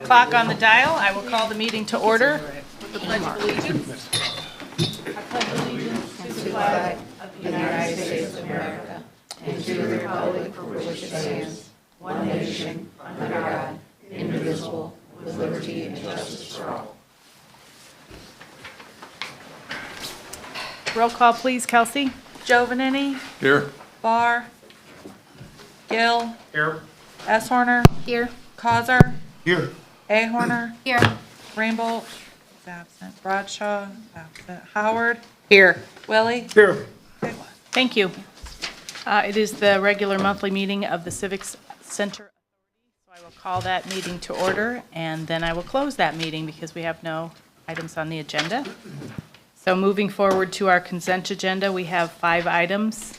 o'clock on the dial. I will call the meeting to order with the Pledge of Allegiance. I pledge allegiance to the flag of the United States of America and to the republic for which it stands, one nation, under God, indivisible, with liberty and justice for all. Roll call, please, Kelsey. Giovanini. Here. Barr. Gill. Here. S. Horner. Here. Causer. Here. A. Horner. Here. Rainbolt is absent. Bradshaw is absent. Howard. Here. Willie. Here. Thank you. It is the regular monthly meeting of the Civics Center Authority, so I will call that meeting to order, and then I will close that meeting because we have no items on the agenda. So moving forward to our consent agenda, we have 5 items.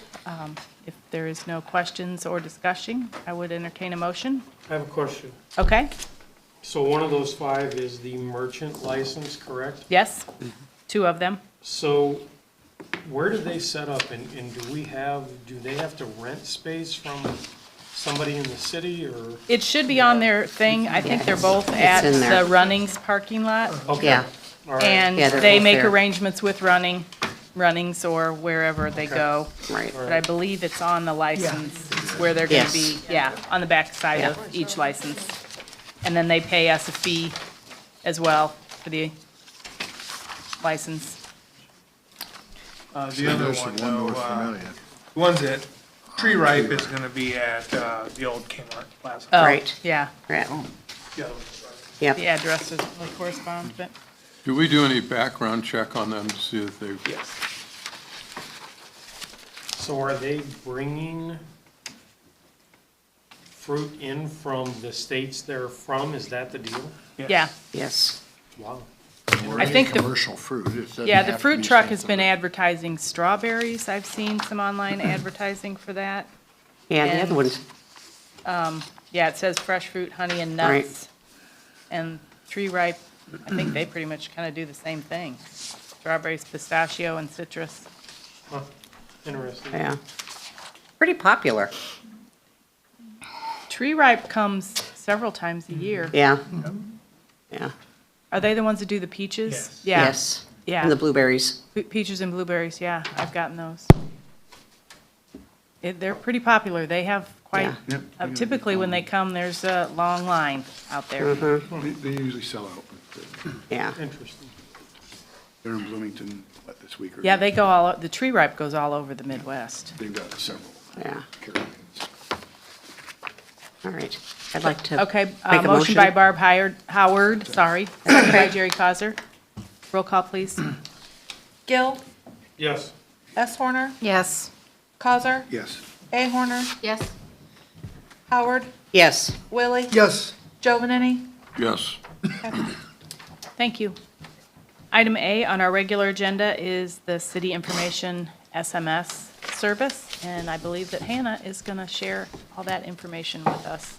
If there is no questions or discussion, I would entertain a motion. I have a question. Okay? So one of those 5 is the merchant license, correct? Yes? 2 of them. So where do they set up and do they have to rent space from somebody in the city or? It should be on their thing. I think they're both at in there. the Runnings parking lot. Okay. Yeah. All right. And Yeah, they're they both make there. arrangements with Runnings or wherever they go. Right. But I believe it's on the license where they're going to be, Yes. on the back side of each license. And then they pay us a fee as well for the license. The other one, though, the ones at Tree Ripe is gonna be at, the old Kmart Plaza. Oh, Right. yeah, Right. The other one's right. Yep. the address doesn't really correspond, but Do we do any background check on them to see if they? Yes. So are they bringing fruit in from the states they're from? Is that the deal? yeah. Yes. Wow. I think the, Commercial fruit. It doesn't yeah, the have to fruit be truck has something- been advertising strawberries. I've seen some online advertising for that. Yeah, the And- other ones, Yeah, it says fresh fruit, honey, and Right. nuts. And Tree Ripe, I think they pretty much kind of do the same thing. Strawberries, pistachio, and citrus. Huh. Interesting. yeah. Pretty popular. Tree Ripe comes several times a year. Yeah. Yeah. Are they the ones that do the peaches? Yes. Yeah. Yes. Yeah. And the blueberries. Peaches and blueberries, yeah, I've gotten those. They're pretty popular. They have quite, typically when they come, there's a long line out there. Well, they usually sell out. But Yeah. Interesting. they're in Bloomington, what, this week or? Yeah, they go all, the Tree Ripe goes all over the Midwest. They've got several. Yeah. caravans. All right. I'd like to Okay, make a motion by Barb Howard, sorry, second by Jerry Causer. Roll call, please. Gill, Yes. S. Horner, Yes. Causer, Yes. A. Horner, Yes. Howard, Yes. Willie, Yes. Giovanini. Yes. Thank you. Item A on our regular agenda is the city information SMS service, and I believe that Hannah is going to share all that information with us.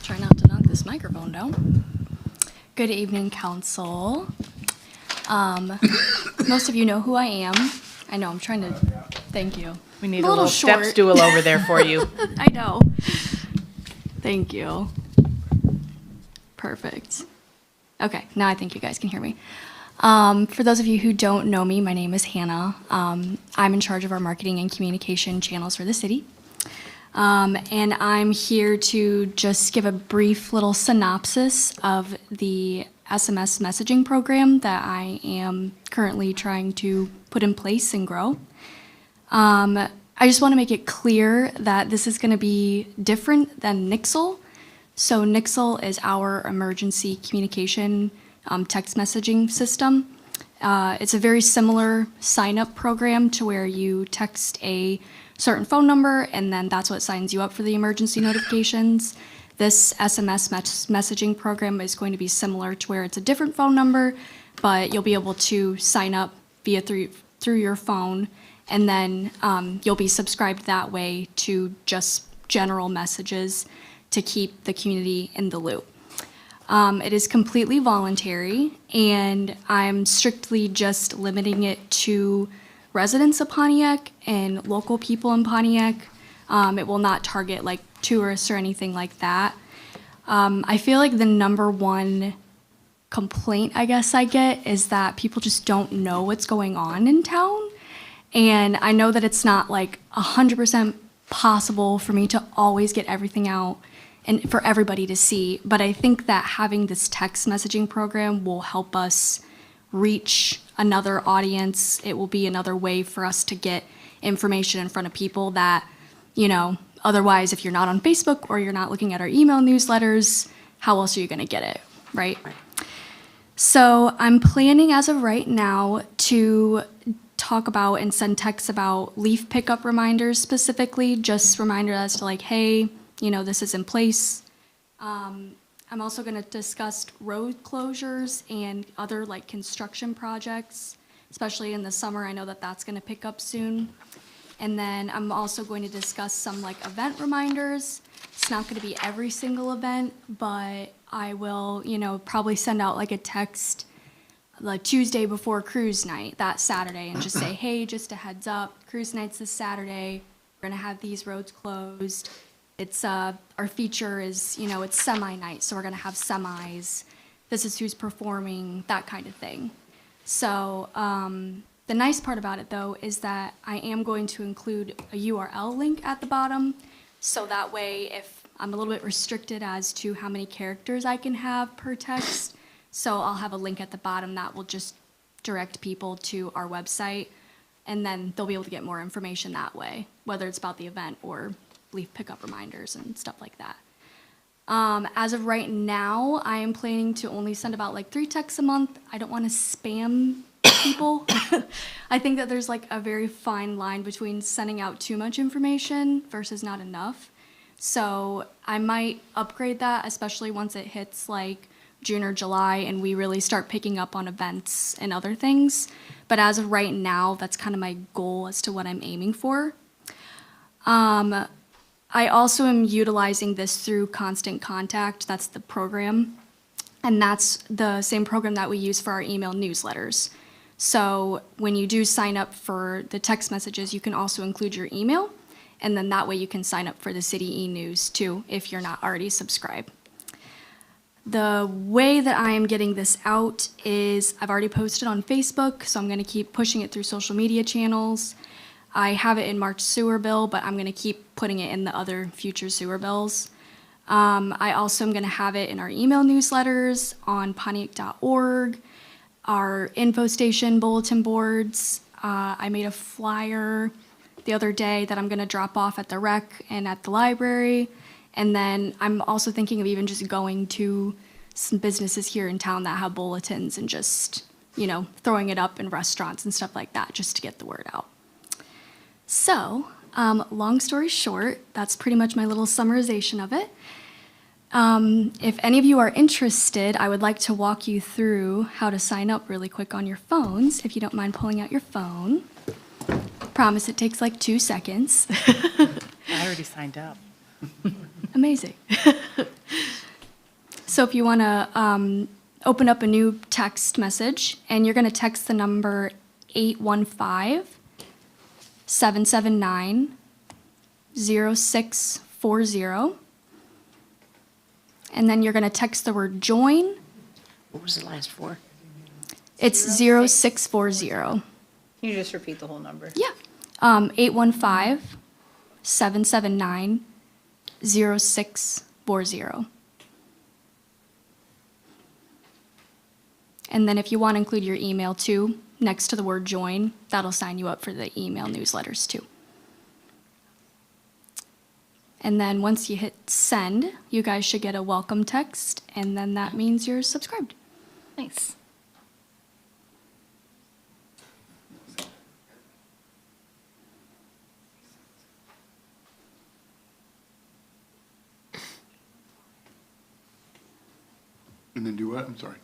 Try not to knock this microphone down. Good evening, council. Most of you know who I am. I know, I'm trying to, thank you. We need I'm a little step short. stool over there for you. I know. Thank you. Perfect. Okay, now I think you guys can hear me. For those of you who don't know me, my name is Hannah. I'm in charge of our marketing and communication channels for the city. And I'm here to just give a brief little synopsis of the SMS messaging program that I am currently trying to put in place and grow. I just want to make it clear that this is going to be different than Nixle. So Nixle is our emergency communication text messaging system. It's a very similar sign-up program to where you text a certain phone number and then that's what signs you up for the emergency notifications. This SMS messaging program is going to be similar to where it's a different phone number, but you'll be able to sign up via through your phone, and then you'll be subscribed that way to just general messages to keep the community in the loop. It is completely voluntary, and I'm strictly just limiting it to residents of Pontiac and local people in Pontiac. It will not target like tourists or anything like that. I feel like the number one complaint I guess I get is that people just don't know what's going on in town. And I know that it's not like 100% possible for me to always get everything out and for everybody to see, but I think that having this text messaging program will help us reach another audience. It will be another way for us to get information in front of people that, you know, otherwise if you're not on Facebook or you're not looking at our email newsletters, how else are you going to get it, right? So I'm planning as of right now to talk about and send texts about leaf pickup reminders specifically, just reminder as to like, hey, you know, this is in place. I'm also going to discuss road closures and other like construction projects, especially in the summer. I know that that's going to pick up soon. And then I'm also going to discuss some like event reminders. It's not going to be every single event, but I will, you know, probably send out like a text like Tuesday before cruise night, that Saturday, and just say, hey, just a heads up, cruise night's this Saturday. We're going to have these roads closed. It's, our feature is, you know, it's semi night, so we're going to have semis. This is who's performing, that kind of thing. So, the nice part about it, though, is that I am going to include a URL link at the bottom, so that way if I'm a little bit restricted as to how many characters I can have per text, so I'll have a link at the bottom that will just direct people to our website, and then they'll be able to get more information that way, whether it's about the event or leaf pickup reminders and stuff like that. As of right now, I am planning to only send about like 3 texts a month. I don't want to spam people. I think that there's like a very fine line between sending out too much information versus not enough. So I might upgrade that, especially once it hits like June or July and we really start picking up on events and other things. But as of right now, that's kind of my goal as to what I'm aiming for. I also am utilizing this through Constant Contact. That's the program. And that's the same program that we use for our email newsletters. So when you do sign up for the text messages, you can also include your email. And then that way you can sign up for the city e-news too, if you're not already subscribed. The way that I am getting this out is I've already posted on Facebook, so I'm going to keep pushing it through social media channels. I have it in March sewer bill, but I'm going to keep putting it in the other future sewer bills. I also am going to have it in our email newsletters, on Pontiac.org, our info station bulletin boards. I made a flyer the other day that I'm going to drop off at the rec and at the library. And then I'm also thinking of even just going to some businesses here in town that have bulletins and just, you know, throwing it up in restaurants and stuff like that just to get the word out. So, long story short, that's pretty much my little summarization of it. If any of you are interested, I would like to walk you through how to sign up really quick on your phones, if you don't mind pulling out your phone. Promise it takes like 2 seconds. I already signed up. Amazing. So if you want to open up a new text message, and you're going to text the number 815-779-0640. And then you're going to text the word join. What was the last 4? It's 0640. Can you just repeat the whole number? Yeah. 815-779-0640. And then if you want to include your email too, next to the word join, that'll sign you up for the email newsletters too. And then once you hit send, you guys should get a welcome text, and then that means you're subscribed. Nice. And then do what? I'm sorry.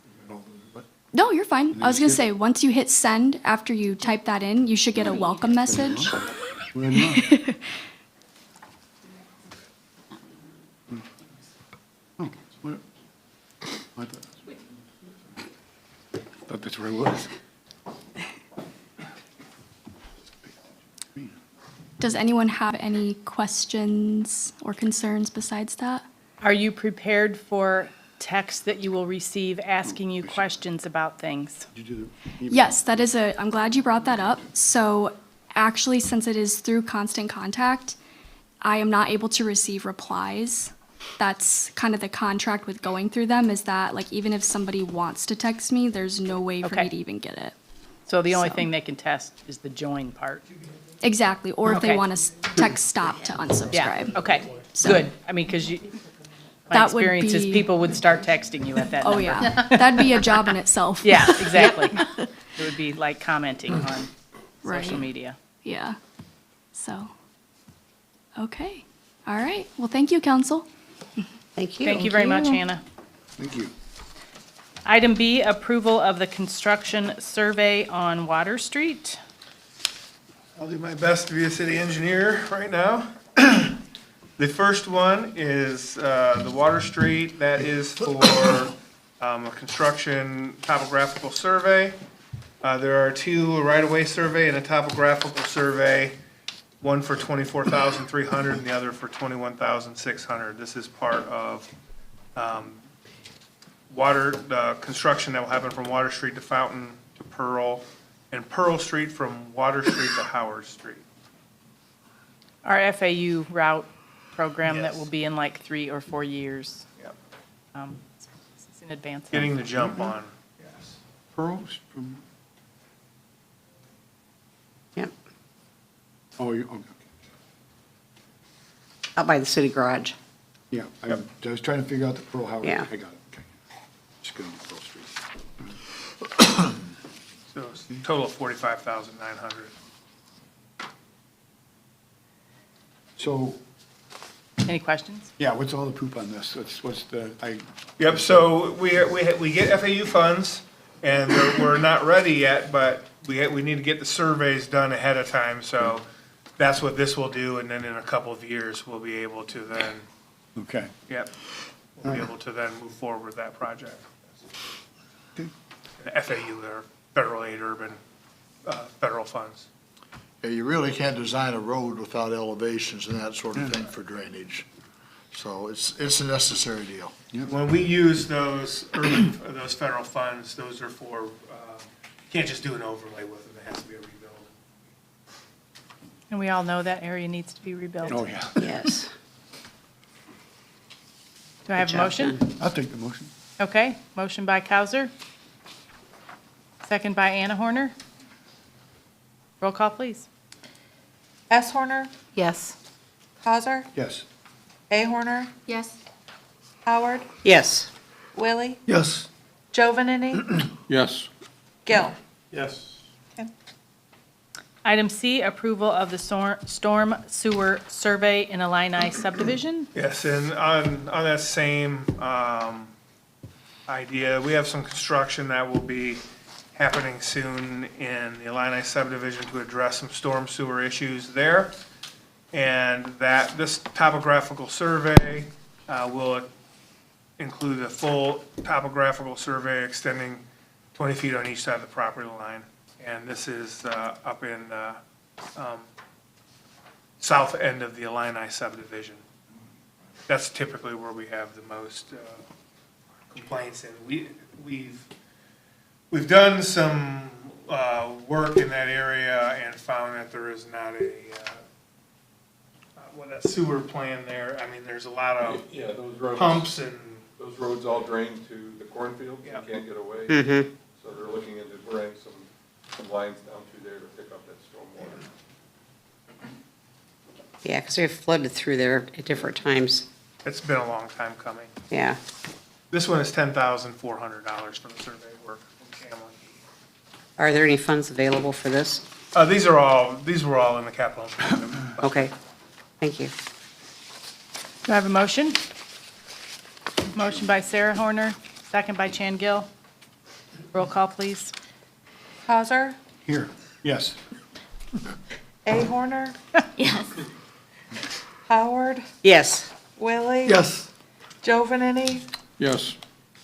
What? No, you're fine. then I was going to skip? say, once you hit send, after you type that in, you should get a welcome message. Well, no. Oh, what? I thought that's where I was. Does anyone have any questions or concerns besides that? Are you prepared for text that you will receive asking you questions about things? Did you do the email? Yes, that is I'm glad you brought that up. So actually, since it is through constant contact, I am not able to receive replies. That's kind of the contract with going through them, is that like even if somebody wants to text me, there's no way for Okay. me to even get it. So the only So- thing they can test is the join part. Exactly, or if Okay. they want to text stop to Yeah, unsubscribe. okay, So- good. I mean, because my That would experience is be- people would start texting you at that number. Oh, yeah, that'd be a job in itself. Yeah, exactly. It would be like commenting on Right. social media. Yeah, so, okay, all right, well, thank you, council. Thank you. Thank you very much, Hannah. Thank you. Item B, approval of the construction survey on Water Street. I'll do my best to be a city engineer right now. The first one is the Water Street. That is for a construction topographical survey. There are two, a right-of-way survey and a topographical survey, one for 24,300 and the other for 21,600. This is part of the construction that will happen from Water Street to Fountain to Pearl, and Pearl Street from Water Street to Howard Street. Our FAU route program that Yes. will be in like 3 or 4 years. Yep. It's in advance. Getting the jump on, yes. Pearls from, Yep, oh, you, okay. out by the city garage. Yeah, I was trying to figure out the Pearl Howard. Yeah. I got it, okay. Just going to Pearl Street. So it's a total of 45,900. So, Any questions? yeah, what's all the poop on this? What's the, Yep, so we get FAU funds, and we're not ready yet, but we need to get the surveys done ahead of time, so that's what this will do, and then in a couple of years, we'll be able to then, okay. yep, we'll be able to then move forward with that project. Okay. The FAU, they're federal aid urban, federal funds. Yeah, you really can't design a road without elevations and that sort of thing for drainage. So it's a necessary deal. When we use those those federal funds, those are for, you can't just do an overlay with them, it has to be a rebuild. And we all know that area needs to be rebuilt. Oh, yeah. Yes. Do I have a Good job, motion? Jen. I'll take the motion. Okay, motion by Cowser. Second by Anna Horner. Roll call, please. S. Horner, Yes. Causer, Yes. A. Horner, Yes. Howard, Yes, Willie, Yes. Jovanini, Yes, Gill. Yes. Item C, approval of the storm sewer survey in Illini subdivision. Yes, and on that same idea, we have some construction that will be happening soon in the Illini subdivision to address some storm sewer issues there. And this topographical survey will include a full topographical survey extending 20 feet on each side of the property line. And this is up in the south end of the Illini subdivision. That's typically where we have the most complaints, and we've done some work in that area and found that there is not a sewer plan there. I mean, there's a lot of yeah, those roads, pumps and, those roads all drain to the cornfields, you Yeah. can't get away. Mm-hmm. So they're looking into running some lines down through there to pick up that stormwater. yeah, because they've flooded through there at different times. it's been a long time coming. Yeah, This one is $10,400 for the survey work from Cameron. are there any funds available for this? These were all in the capital improvement budget. Okay, thank you. Do I have a motion? Motion by Sarah Horner, second by Chan Gill. Roll call, please. Causer, Here. Yes. A. Horner, Yes. Howard, Yes, Willie. Yes. Jovanini, Yes,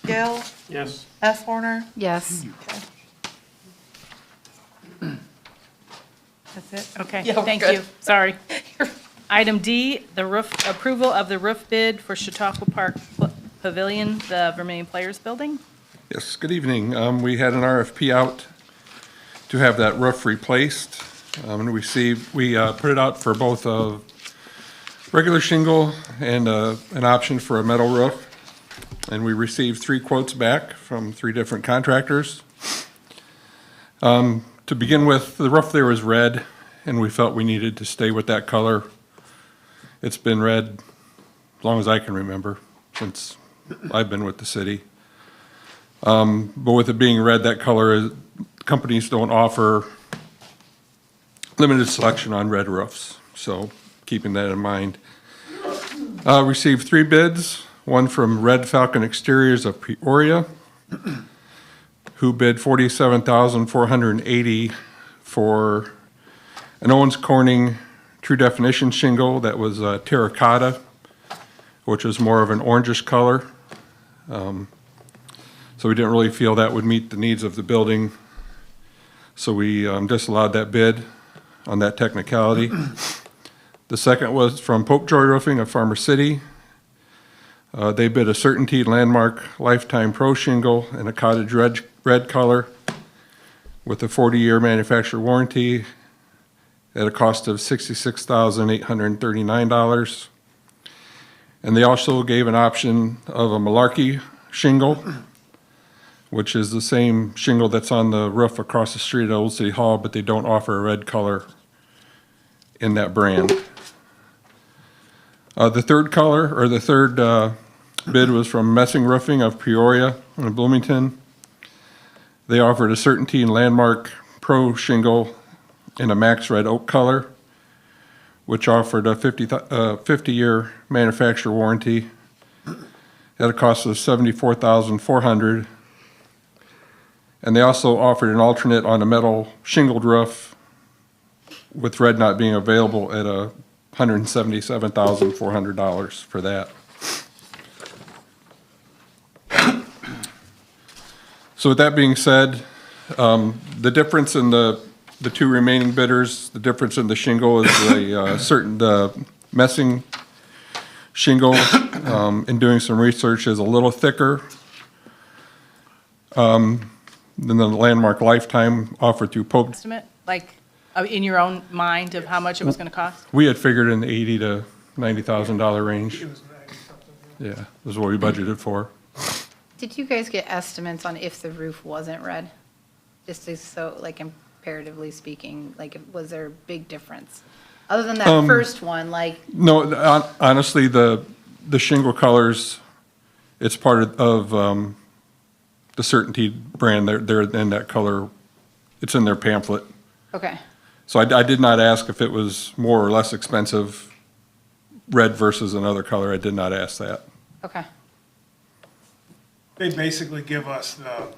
Gill, Yes. S. Horner. Yes. That's it? Okay, Yeah, we're thank good. you. Sorry. Item D, the roof, approval of the roof bid for Chautauqua Park Pavilion, the Vermillion Players Building. Yes, good evening. We had an RFP out to have that roof replaced. And we put it out for both a regular shingle and an option for a metal roof. And we received 3 quotes back from 3 different contractors. To begin with, the roof there was red, and we felt we needed to stay with that color. It's been red as long as I can remember, since I've been with the city. But with it being red, that color, companies don't offer limited selection on red roofs, so keeping that in mind. Received 3 bids, one from Red Falcon Exteriors of Peoria, who bid $47,480 for an Owens Corning True Definition shingle that was terracotta, which was more of an orangish color. So we didn't really feel that would meet the needs of the building. So we disallowed that bid on that technicality. The second was from Pope Joy Roofing of Farmer City. They bid a Certainty Landmark Lifetime Pro shingle in a cottage red color with a 40-year manufacturer warranty at a cost of $66,839. And they also gave an option of a Malarkey shingle, which is the same shingle that's on the roof across the street at Old City Hall, but they don't offer a red color in that brand. The third bid was from Messing Roofing of Peoria and Bloomington. They offered a Certainty and Landmark Pro shingle in a max red oak color, which offered a 50-year manufacturer warranty at a cost of $74,400. And they also offered an alternate on a metal shingled roof, with red not being available, at $177,400 for that. So with that being said, the difference in the 2 remaining bidders, the difference in the shingle is the messing shingle, in doing some research, is a little thicker than the Landmark Lifetime offered through Pope. Estimate, like, in your own mind of how much it was going to cost? We had figured in the $80,000 to $90,000 range. It was 90 something. Yeah, was what we budgeted for. Did you guys get estimates on if the roof wasn't red? Just so, like, comparatively speaking, like, was there a big difference? Other than that first one, like, No, honestly, the shingle colors, it's part of the Certainty brand. They're in that color. It's in their pamphlet. okay, So I did not ask if it was more or less expensive, red versus another color. I did not ask that. okay. They basically give us the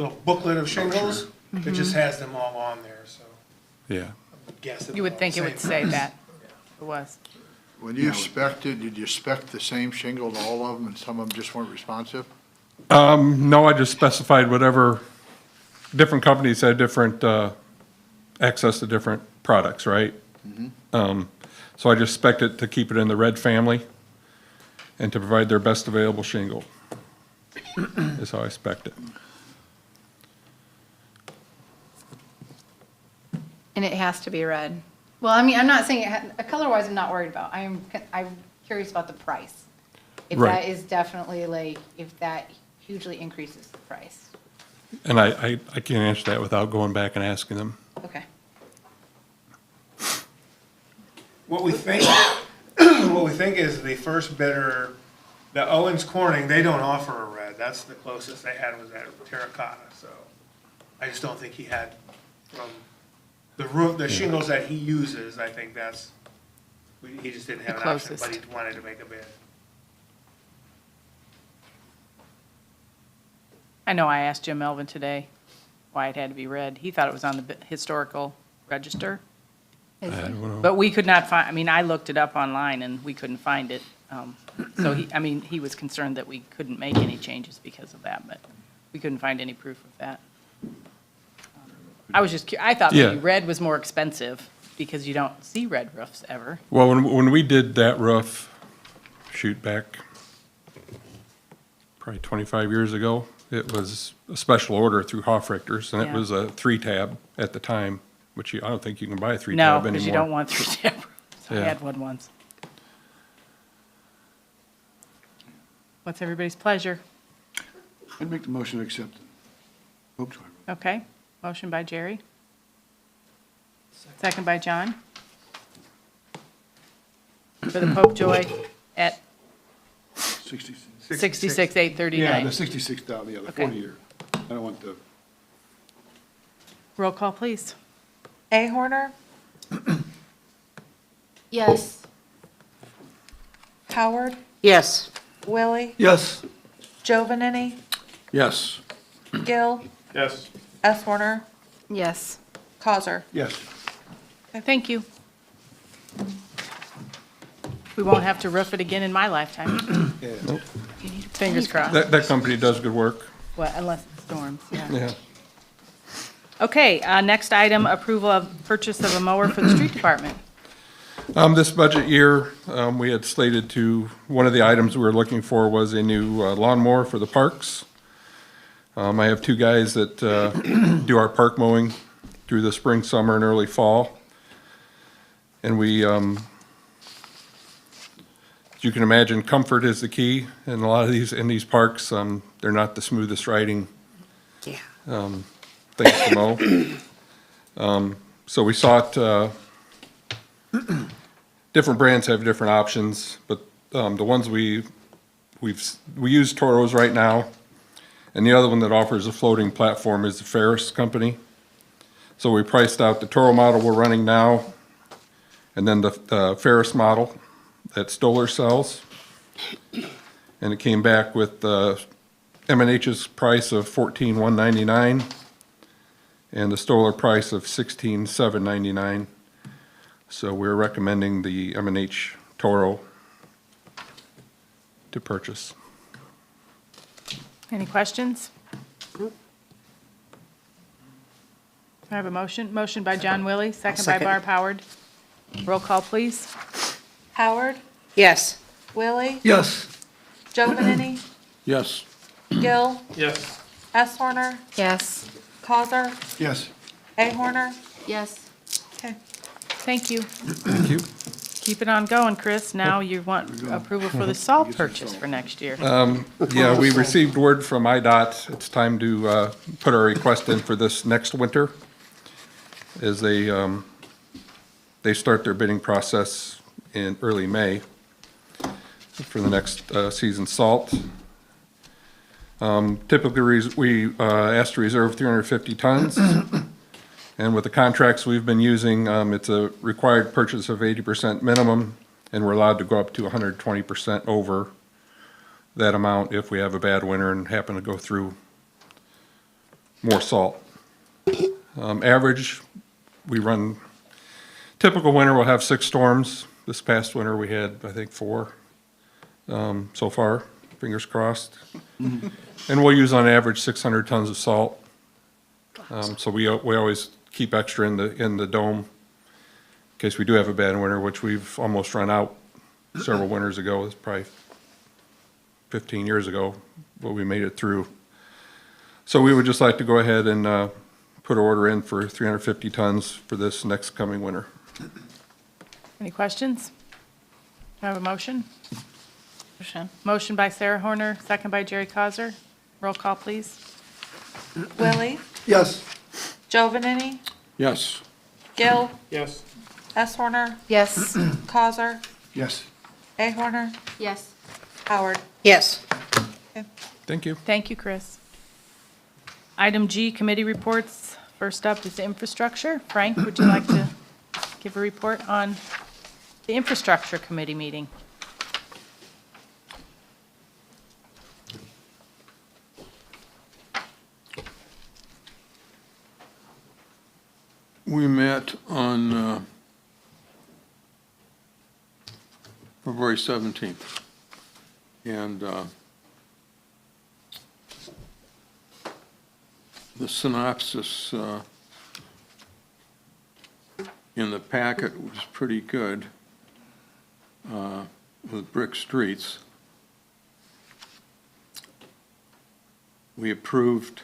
little booklet of shingles. It just has them all on there, so Yeah. I'm guessing. You would think it would say that. It was. When you spec'd, did you spec the same shingle to all of them and some of them just weren't responsive? No, I just specified whatever, different companies had different access to different products, right? So I just spec'd it to keep it in the red family and to provide their best available shingle. Is how I spec'd it. And it has to be red. Well, I mean, I'm not saying, color-wise, I'm not worried about. I'm curious about the price. If Right. that is definitely like, if that hugely increases the price. And I can't answer that without going back and asking them. Okay. What we think, is the first bidder, the Owens Corning, they don't offer a red. That's the closest they had was that terracotta, so I just don't think he had from the roof, the shingles that he uses, I think he just didn't have The an option, but closest. he wanted to make a bid. I know I asked Jim Melvin today why it had to be red. He thought it was on the historical register, Is it? but we could not find, I mean, I looked it up online and we couldn't find it. So he was concerned that we couldn't make any changes because of that, but we couldn't find any proof of that. I was just, I thought maybe Yeah. red was more expensive. because you don't see red roofs ever. Well, when we did that roof, shoot back probably 25 years ago, it was a special order through Hofrichters, and it Yeah. was a 3-tab at the time, which I don't think you can buy a No, 3-tab anymore. because you don't want 3-tab roofs. I Yeah. had one once. What's everybody's pleasure? I'd make the motion to accept it. Oops, sorry. Okay, motion by Jerry. Second by John. For the Pope Joy at 66. 66,839. Yeah, the 66,000, yeah, the Okay. 40-year. I don't want the, Roll call, please. A. Horner, Yes. Howard, Yes. Willie, yes. Giovanini, Yes. Gill, Yes. S. Horner, Yes. Causer. Yes. Thank you. We won't have to roof it again in my lifetime. Fingers crossed. That company does good work, Well, unless it storms, yeah. yeah. Okay, next item, approval of purchase of a mower for the street department. This budget year, we had slated to, one of the items we were looking for was a new lawnmower for the parks. I have 2 guys that do our park mowing through the spring, summer, and early fall. And we, as you can imagine, comfort is the key in a lot of these, in these parks. They're not the smoothest riding Yeah. things to mow. So we sought, different brands have different options, but the ones we use Toros right now, and the other one that offers a floating platform is the Ferris company. So we priced out the Toro model we're running now, and then the Ferris model that Stoller sells. And it came back with M&H's price of $14,199 and the Stoller price of $16,799. So we're recommending the M&H Toro to purchase. Any questions? I have a motion. Motion by John Willie, second by Second. Barb Howard. Roll call, please. Howard, Yes. Willie, Yes. Giovanini, Yes. Gill, Yes. S. Horner, Yes. Causer, Yes. A. Horner. Yes. Okay. Thank you. Thank you. Keep it on going, Chris. Now you want approval for the salt purchase for next year. Yeah, we received word from IDOT. It's time to put our request in for this next winter. As they start their bidding process in early May for the next season's salt. Typically, we ask to reserve 350 tons. And with the contracts we've been using, it's a required purchase of 80% minimum, and we're allowed to go up to 120% over that amount if we have a bad winter and happen to go through more salt. Average, we run, typical winter, we'll have 6 storms. This past winter, we had, I think, 4 so far, fingers crossed. And we'll use on average 600 tons of salt. So we always keep extra in the dome in case we do have a bad winter, which we've almost run out several winters ago. It's probably 15 years ago, but we made it through. So we would just like to go ahead and put an order in for 350 tons for this next coming winter. Any questions? Do I have a motion? Motion. Motion by Sarah Horner, second by Jerry Causer. Roll call, please. Willie, Yes. Giovanini, Yes. Gill, Yes. S. Horner, Yes. Causer, Yes. A. Horner, Yes. Howard. Yes. Thank you. Thank you, Chris. Item G, committee reports. First up is infrastructure. Frank, would you like to give a report on the infrastructure committee meeting? We met on February 17th, and the synopsis in the packet was pretty good with brick streets. We approved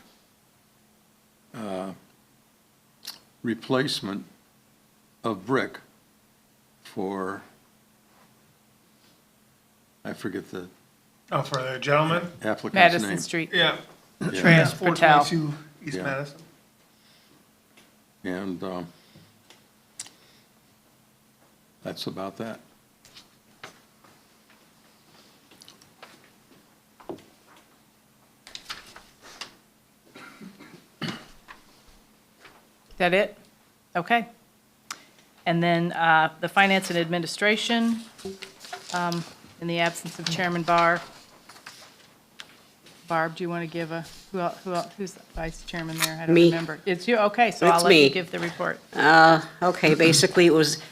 replacement of brick for, I forget the Oh, for the gentleman? applicant's Madison name. Street. Yeah. Trans Patel. 422 East Yeah. Madison. And that's about that. That it? Okay. And then the Finance and Administration, in the absence of Chairman Barr. Barb, do you want to give a, who's the Vice Chairman there? I don't Me. remember. It's you, okay, so I'll It's let you me. give the report. Okay, basically,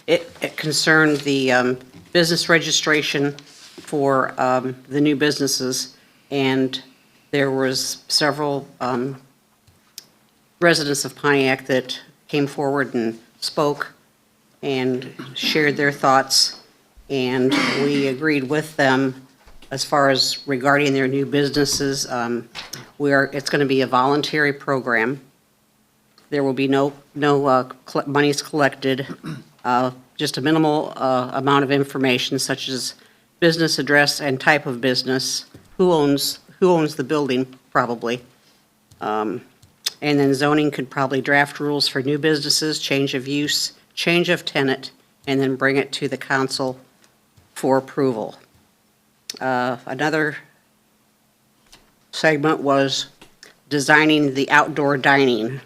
it concerned the business registration for the new businesses, and there was several residents of Pontiac that came forward and spoke and shared their thoughts, and we agreed with them as far as regarding their new businesses. It's going to be a voluntary program. There will be no monies collected, just a minimal amount of information such as business address and type of business, who owns the building, probably. And then zoning could probably draft rules for new businesses, change of use, change of tenant, and then bring it to the council for approval. Another segment was designing the outdoor dining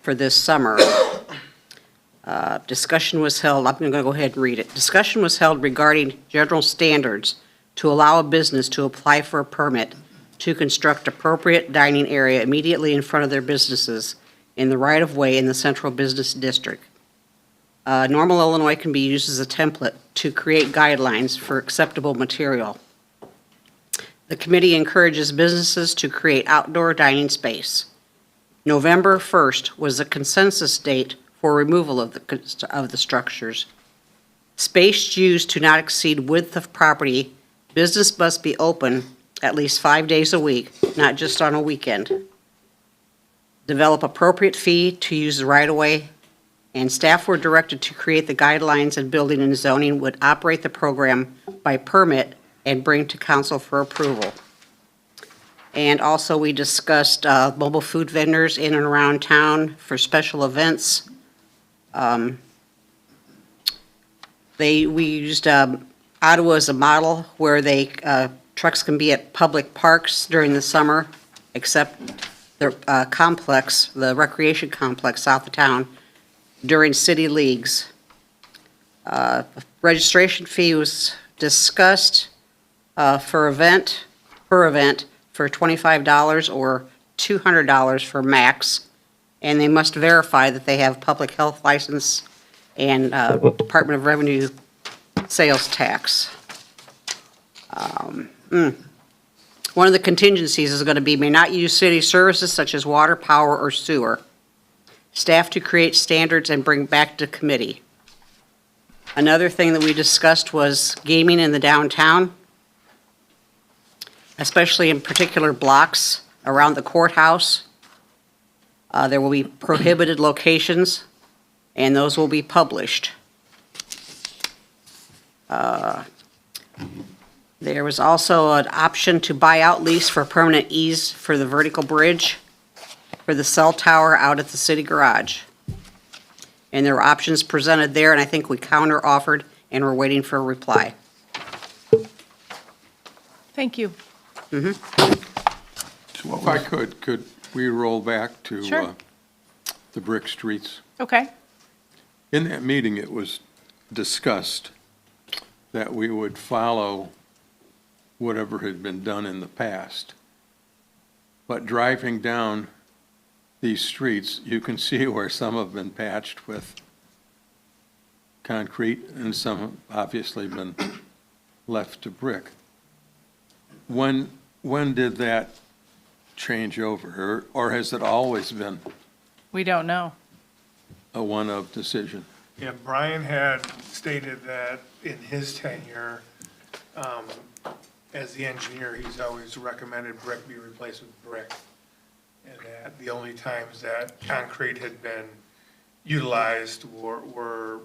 for this summer. Discussion was held, I'm going to go ahead and read it. Discussion was held regarding general standards to allow a business to apply for a permit to construct appropriate dining area immediately in front of their businesses in the right-of-way in the central business district. Normal Illinois can be used as a template to create guidelines for acceptable material. The committee encourages businesses to create outdoor dining space. November 1st was the consensus date for removal of the structures. Space used to not exceed width of property. Business must be open at least 5 days a week, not just on a weekend. Develop appropriate fee to use the right-of-way, and staff were directed to create the guidelines, and building and zoning would operate the program by permit and bring to council for approval. And also, we discussed mobile food vendors in and around town for special events. We used Ottawa as a model where trucks can be at public parks during the summer, except the complex, the recreation complex south of town, during city leagues. Registration fee was discussed per event, for $25 or $200 for max, and they must verify that they have public health license and Department of Revenue sales tax. One of the contingencies is going to be may not use city services such as water, power, or sewer. Staff to create standards and bring back to committee. Another thing that we discussed was gaming in the downtown, especially in particular blocks around the courthouse. There will be prohibited locations, and those will be published. There was also an option to buy out lease for permanent ease for the vertical bridge for the cell tower out at the city garage. And there were options presented there, and I think we counter-offered, and we're waiting for a reply. Thank you. If I could we roll back to Sure. the brick streets? Okay. In that meeting, it was discussed that we would follow whatever had been done in the past. But driving down these streets, you can see where some have been patched with concrete and some have obviously been left to brick. When did that change over, or has it always been We don't know. a one-of decision? Yeah, Brian had stated that in his tenure, as the engineer, he's always recommended brick be replaced with brick. And that the only times that concrete had been utilized were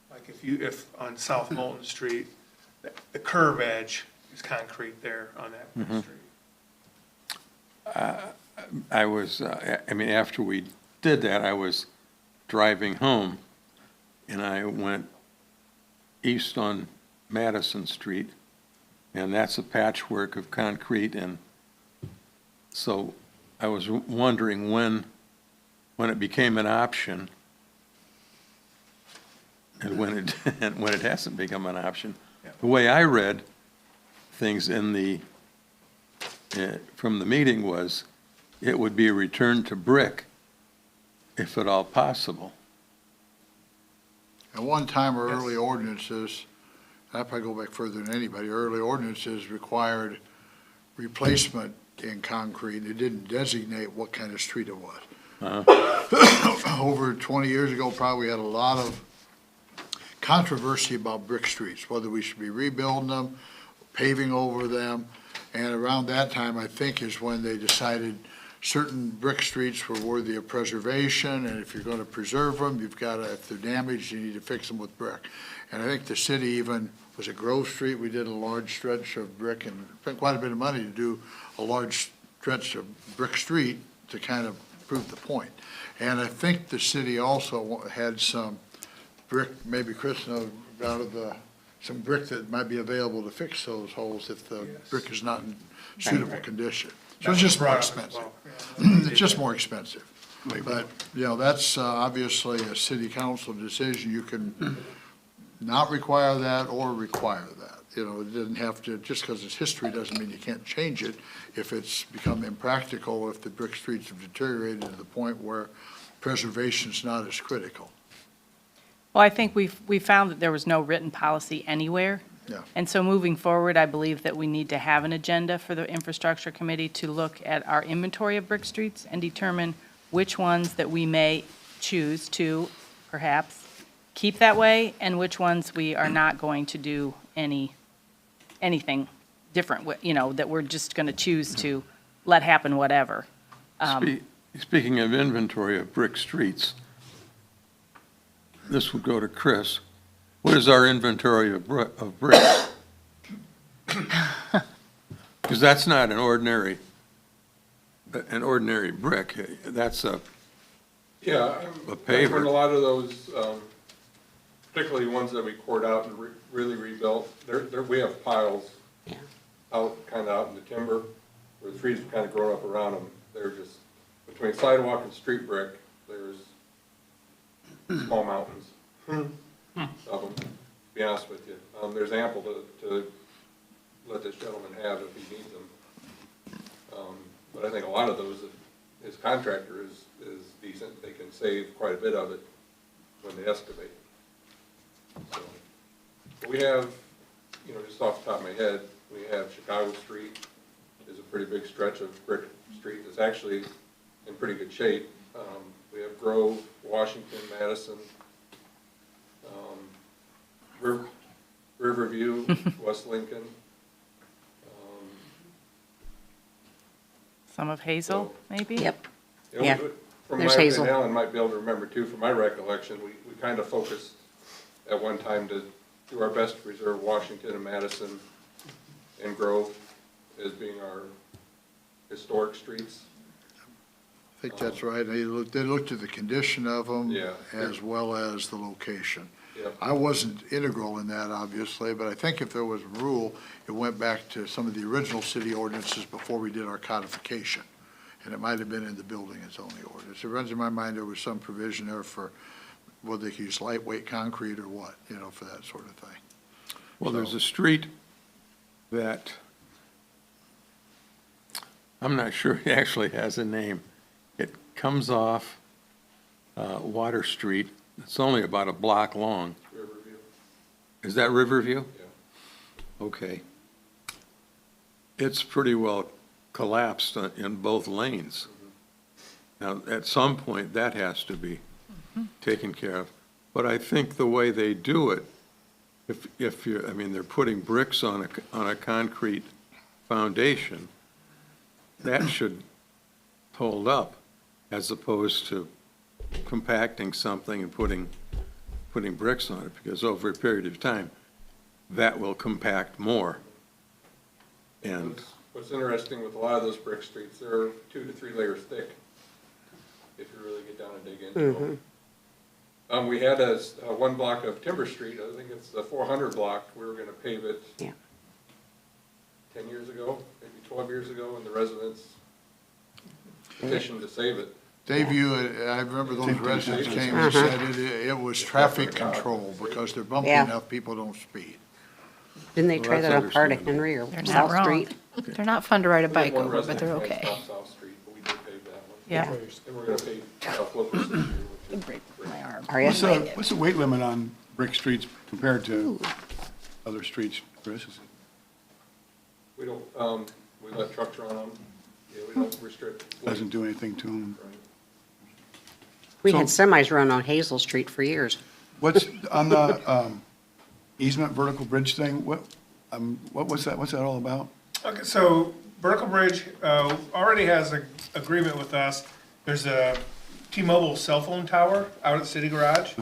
like if on South Moulton Street, the curb edge is concrete there on that street. I was, I mean, after we did that, I was driving home, and I went east on Madison Street, and that's a patchwork of concrete, and so I was wondering when it became an option, and when it, and when it hasn't become an option. The way I read things in the, from the meeting was, it would be returned to brick, if at all possible. At one time, our early ordinances, I probably go back further than anybody, early ordinances required replacement in concrete. It didn't designate what kind of street it was. Over 20 years ago, probably had a lot of controversy about brick streets, whether we should be rebuilding them, paving over them. And around that time, I think, is when they decided certain brick streets were worthy of preservation, and if you're going to preserve them, you've got to, if they're damaged, you need to fix them with brick. And I think the city even, was it Grove Street, we did a large stretch of brick, and spent quite a bit of money to do a large stretch of brick street to kind of prove the point. And I think the city also had some brick, maybe Chris knows, out of the, some brick that might be available to fix those holes if the brick is not in suitable condition. So it's just more expensive. It's just more expensive. But, you know, that's obviously a city council decision. You can not require that or require that. You know, it doesn't have to, just because it's history doesn't mean you can't change it if it's become impractical, if the brick streets have deteriorated to the point where preservation's not as critical. Well, I think we found that there was no written policy anywhere. Yeah. And so moving forward, I believe that we need to have an agenda for the infrastructure committee to look at our inventory of brick streets and determine which ones that we may choose to perhaps keep that way and which ones we are not going to do anything different with, you know, that we're just going to choose to let happen whatever. Speaking of inventory of brick streets, this would go to Chris. What is our inventory of bricks? Because that's not an ordinary brick. That's a Yeah, A paver. and a lot of those, particularly ones that we poured out and really rebuilt, we have piles out, kind of out in the timber, where the trees have kind of grown up around them. They're just, between sidewalk and street brick, there's small mountains of them, to be honest with you. There's ample to let this gentleman have if he needs them. But I think a lot of those, his contractor is decent. They can save quite a bit of it when they excavate. So, but we have, you know, just off the top of my head, we have Chicago Street is a pretty big stretch of brick street. It's actually in pretty good shape. We have Grove, Washington, Madison, Riverview, West Lincoln. Some of Hazel, maybe? Yep. You know, Yeah. From There's my, Hazel. and Alan might be able to remember too, from my recollection, we kind of focused at one time to do our best to preserve Washington and Madison and Grove as being our historic streets. I think that's right. They looked at the condition of them Yeah. as well as the location. Yep. I wasn't integral in that, obviously, but I think if there was a rule, it went back to some of the original city ordinances before we did our codification. And it might have been in the building its only ordinance. It runs in my mind there was some provision there for whether they could use lightweight concrete or what, you know, for that sort of thing. Well, there's a street that, I'm not sure it actually has a name. It comes off Water Street. It's only about a block long. Riverview. Is that Riverview? Yeah. Okay. It's pretty well collapsed in both lanes. Now, at some point, that has to be taken care of. But I think the way they do it, if you're, I mean, they're putting bricks on a concrete foundation, that should hold up as opposed to compacting something and putting bricks on it, because over a period of time, that will compact more. And What's interesting with a lot of those brick streets, they're 2 to 3 layers thick, if you really get down and dig into them. We had one block of Timber Street, I think it's the 400 block, we were gonna pave it Yeah. 10 years ago, maybe 12 years ago, and the residents petitioned to save it. They view it, I remember those residents came and said it was traffic control because they're bumpy Yeah. enough, people don't speed. Didn't they try Well, that that's on part of understandable. Henry or They're not South wrong. Street? They're not fun to ride a We had bike one over, but resident they're that okay. stopped South Street, but we did pave that one. Yeah. And we're gonna pave South Locust Street here, which is Break my arm. Are you? What's the weight limit on brick streets compared to other streets, Chris? Is it- we don't, we let trucks run them, yeah, we don't restrict. Doesn't do anything to them? Right. We had semis run on Hazel Street for years. What's, on the easement vertical bridge thing, what was that, what's that all about? Okay, so Vertical Bridge already has an agreement with us. There's a T-Mobile cell phone tower out at the city garage,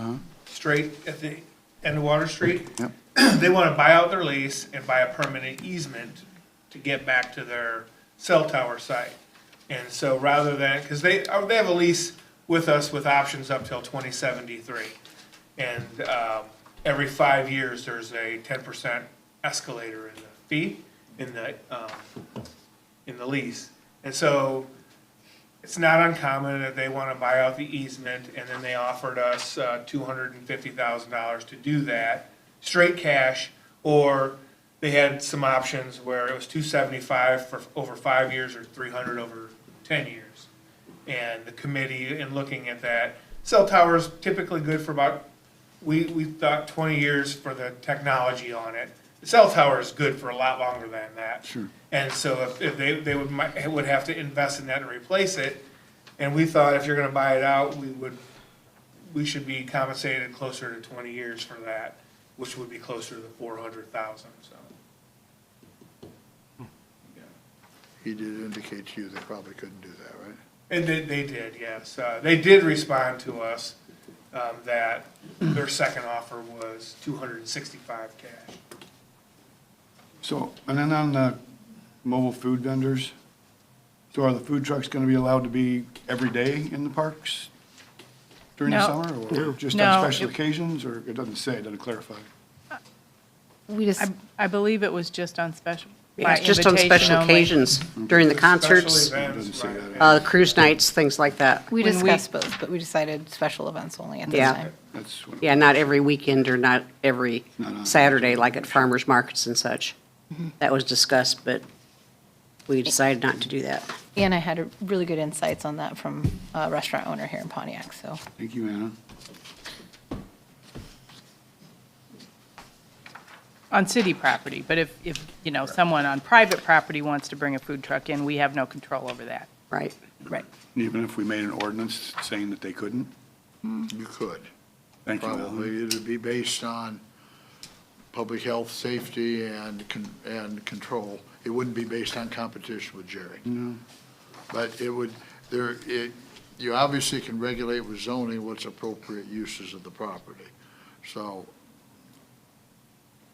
straight at the end of Water Street. Yep. They want to buy out their lease and buy a permanent easement to get back to their cell tower site. And so rather than, because they have a lease with us with options up till 2073. And every 5 years, there's a 10% escalator in the fee, in the lease. And so it's not uncommon that they want to buy out the easement, and then they offered us $250,000 to do that, straight cash, or they had some options where it was $275 for over 5 years or $300 over 10 years. And the committee, in looking at that, cell towers typically good for about, we thought 20 years for the technology on it. The cell tower is good for a lot longer than that. Sure. And so if they would have to invest in that and replace it, and we thought if you're gonna buy it out, we should be compensated closer to 20 years for that, which would be closer to the 400,000, so. He did indicate to you they probably couldn't do that, right? And they did, yes. They did respond to us that their second offer was $265 cash. So, and then on the mobile food vendors, so are the food trucks gonna be allowed to be every day in the parks during the No. summer? Or just No, on special it- occasions, or it doesn't say, it doesn't clarify? We just, I believe it was just on special, Yeah, by it's just on invitation special only. occasions, during the concerts, Special events, Doesn't say right. that. the cruise nights, things like that. we when we- discussed both, but we decided special events only at this Yeah. time. That's what. Yeah, not every weekend or not every Not on- Saturday, like at farmers markets and such. That was discussed, but we decided not to do that. And I had really good insights on that from a restaurant owner here in Pontiac, so. Thank you, Anna. On city property, but if, you know, someone on private property wants to bring a food truck in, we have no control over that. Right. Right. Even if we made an ordinance saying that they couldn't? You could. Thank you, Alan. Probably it'd be based on public health, safety, and control. It wouldn't be based on competition with Jerry. No. But you obviously can regulate with zoning what's appropriate uses of the property. So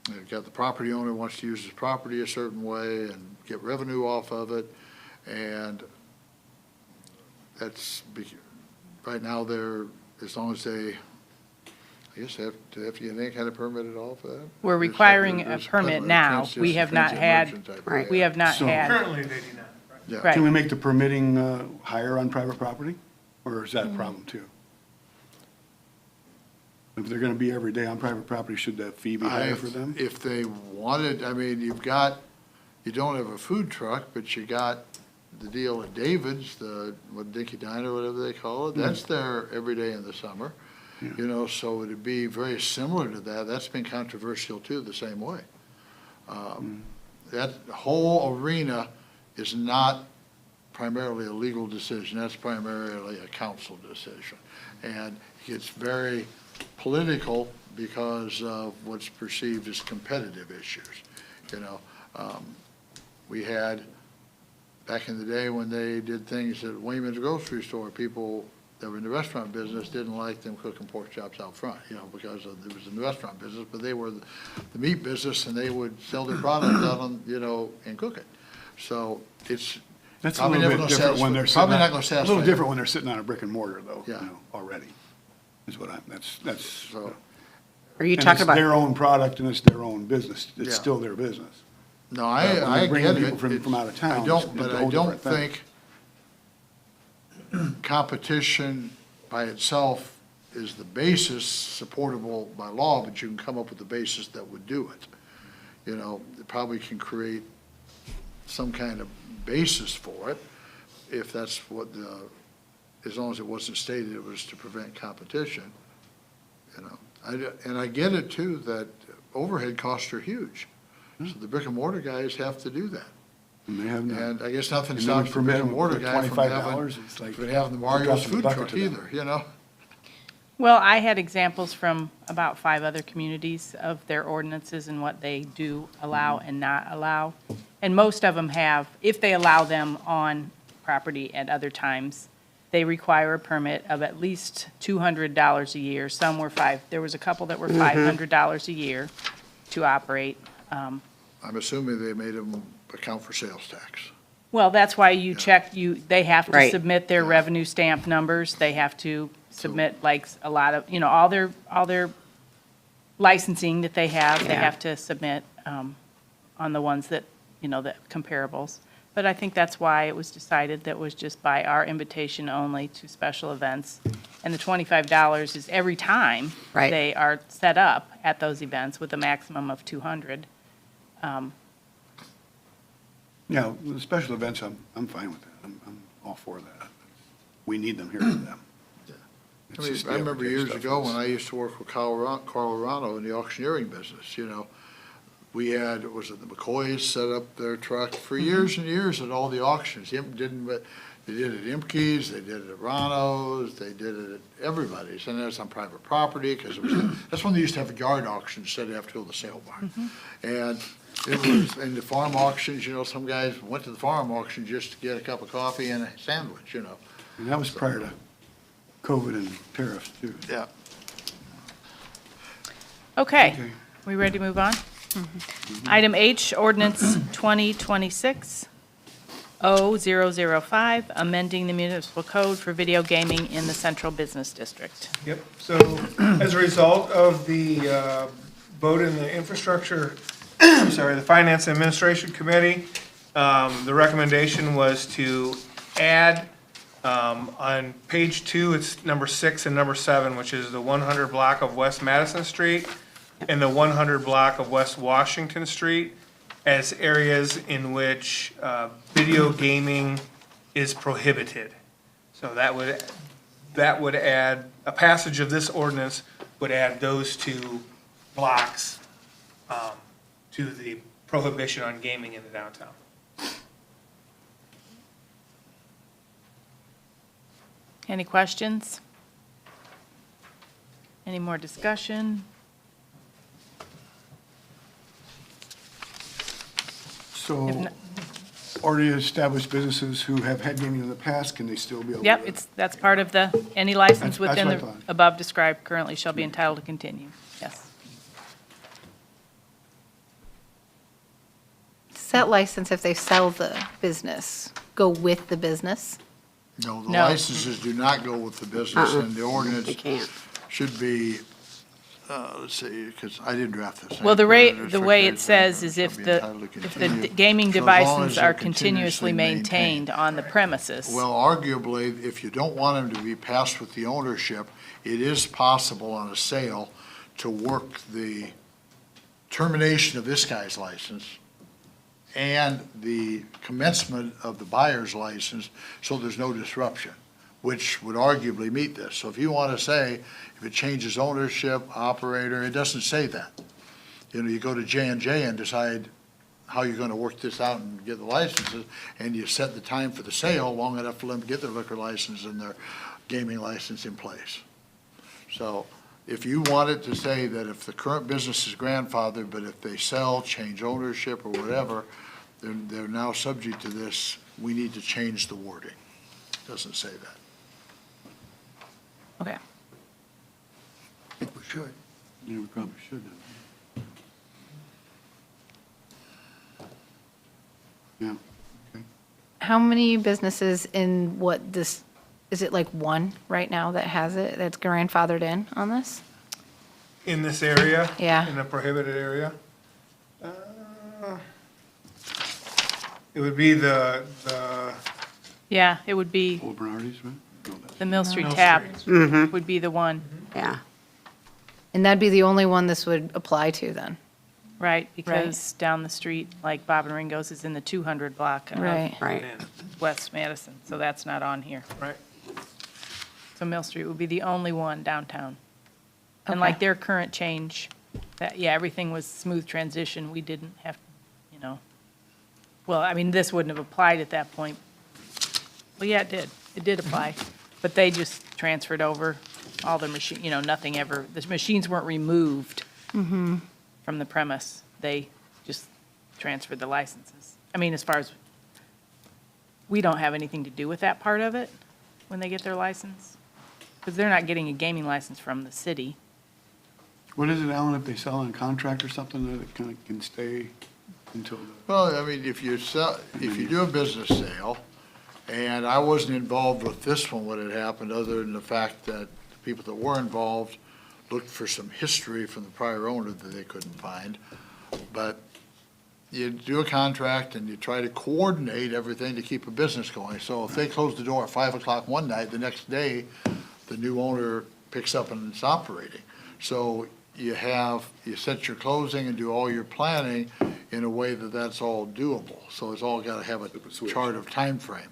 you've got the property owner wants to use his property a certain way and get revenue off of it. And right now as long as they, I guess, have to get any kind of permit at all for that? We're requiring a permit now. We have not had, Right. we have not So- had, Currently, they do not, right? Yeah. right. Can we make the permitting higher on private property? Or is that a problem too? If they're gonna be every day on private property, should that fee be higher for them? If they wanted, I mean, you don't have a food truck, but you got the deal at David's, Dinky Diner, whatever they call it, that's there every day in the summer. Yeah. You know, so it'd be very similar to that. That's been controversial too, the same way. That whole arena is not primarily a legal decision. That's primarily a council decision. And it's very political because of what's perceived as competitive issues. You know, we had, back in the day when they did things at Wayman's grocery store, people that were in the restaurant business didn't like them cooking pork chops out front, you know, because it was in the restaurant business, but they were the meat business, and they would sell their product out on, you know, and cook it. So it's That's a probably little never bit gonna different when satisfy, they're sitting probably on, not gonna a satisfy. little different when they're sitting on a brick and mortar though, you Yeah. know, already, is what that's. So, Are you And talking it's about? their own product and it's their own business. It's Yeah. still their business. no, When I you're bringing get people it. from out of town, I it's don't, a but I whole don't different thing. think competition by itself is the basis supportable by law, but you can come up with a basis that would do it. You know, it probably can create some kind of basis for it, if that's what as long as it wasn't stated it was to prevent competition, you know. And I get it too, that overhead costs are huge. So the brick and mortar guys have to do that. And they have not. And I guess nothing And then we stops the brick permit and them mortar for guy from $25, it's like having the Mario's dropping the food bucket truck to them. either, you know? Well, I had examples from about 5 other communities of their ordinances and what they do allow and not allow. And most of them have, if they allow them on property at other times, they require a permit of at least $200 a year. Some were there was a couple that were $500 a year to operate. I'm assuming they made them account for sales tax. Well, that's why you check, they have to Right. submit their revenue stamp numbers, they have to submit like a lot of, you know, all their licensing that they have, they Yeah. have to submit on the ones that, you know, the comparables. But I think that's why it was decided that was just by our invitation only to special events. And the $25 is every time Right. they are set up at those events with a maximum of 200. Yeah, the special events, I'm fine with that. I'm all for that. We need them here for them. I mean, I remember years ago when I used to work with Colorado in the auctioneering business, you know, we had, was it the McCoys set up their truck for years and years at all the auctions. They did it at Imke's, they did it at Rano's, they did it at everybody's, and that's on private property, because that's when they used to have a yard auction instead of have to go to the sale barn. And it was, in the farm auctions, you know, some guys went to the farm auction just to get a cup of coffee and a sandwich, you know. And that was prior to COVID and tariffs too. Yeah. Okay, Okay. we ready to move on? Item H, ordinance 2026-0005, amending the municipal code for video gaming in the central business district. Yep, so as a result of the vote in the infrastructure, the Finance and Administration Committee, the recommendation was to add, on page 2, it's number 6 and number 7, which is the 100 block of West Madison Street and the 100 block of West Washington Street as areas in which video gaming is prohibited. So that would add, a passage of this ordinance would add those 2 blocks to the prohibition on gaming in the downtown. Any questions? Any more discussion? So If not- already established businesses who have had gaming in the past, can they still be able to? Yep, that's part of any license That's within what I the thought. above described currently shall be entitled to continue. Yes. Does that license, if they sell the business, go with the business? No, the No. licenses do not go with the business, and the ordinance They can't. should be, let's see, because I didn't draft this. Well, the way it says is if the gaming So as long devices as they're are continuously maintained on the premises. Well, arguably, if you don't want them to be passed with the ownership, it is possible on a sale to work the termination of this guy's license and the commencement of the buyer's license, so there's no disruption, which would arguably meet this. So if you want to say, if it changes ownership, operator, it doesn't say that. You know, you go to J&J and decide how you're going to work this out and get the licenses, and you set the time for the sale long enough for them to get their liquor license and their gaming license in place. So if you wanted to say that if the current business is grandfathered, but if they sell, change ownership or whatever, they're now subject to this, we need to change the wording. Doesn't say that. Okay. I think we should. Yeah, we probably should have. Yeah, okay. How many businesses in what this, is it like one right now that has it, that's grandfathered in on this? In this area? Yeah. In the prohibited area? It would be the Yeah, it would be, Old Bernardi's, right? No, that's- the Mill Street Mill Tap Mm-hmm. would be the one, Yeah. And that'd be the only one this would apply to then? right? Because down the street, like Bob and Ringo's is in the 200 block of Right. Right. West Madison, so that's not on here. right. So Mill Street would be the only one downtown. And Okay. like their current change, that, yeah, everything was smooth transition. We didn't have, you know, well, I mean, this wouldn't have applied at that point. Well, yeah, it did. It did apply. But they just transferred over all the machine, you know, nothing ever, the machines weren't removed from the premise. They just transferred the licenses. I mean, as far as, we don't have anything to do with that part of it when they get their license. Because they're not getting a gaming license from the city. What is it, Alan, if they sell on contract or something, that it kind of can stay until the, Well, I mean, if you do a business sale, and I wasn't involved with this one when it happened, other than the fact that the people that were involved looked for some history from the prior owner that they couldn't find. But you do a contract and you try to coordinate everything to keep a business going. So if they close the door at 5 o'clock one night, the next day, the new owner picks up and it's operating. So you set your closing and do all your planning in a way that that's all doable. So it's all got to have a chart of time frame,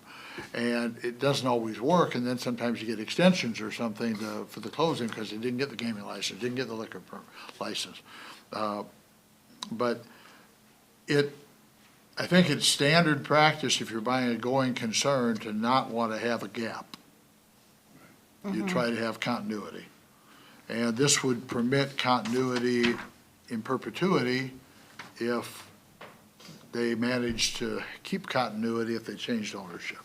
and it doesn't always work, and then sometimes you get extensions or something for the closing because they didn't get the gaming license, didn't get the liquor license. But I think it's standard practice if you're buying a going concern to not want to have a gap. You try to have continuity. And this would permit continuity in perpetuity if they manage to keep continuity if they changed ownership.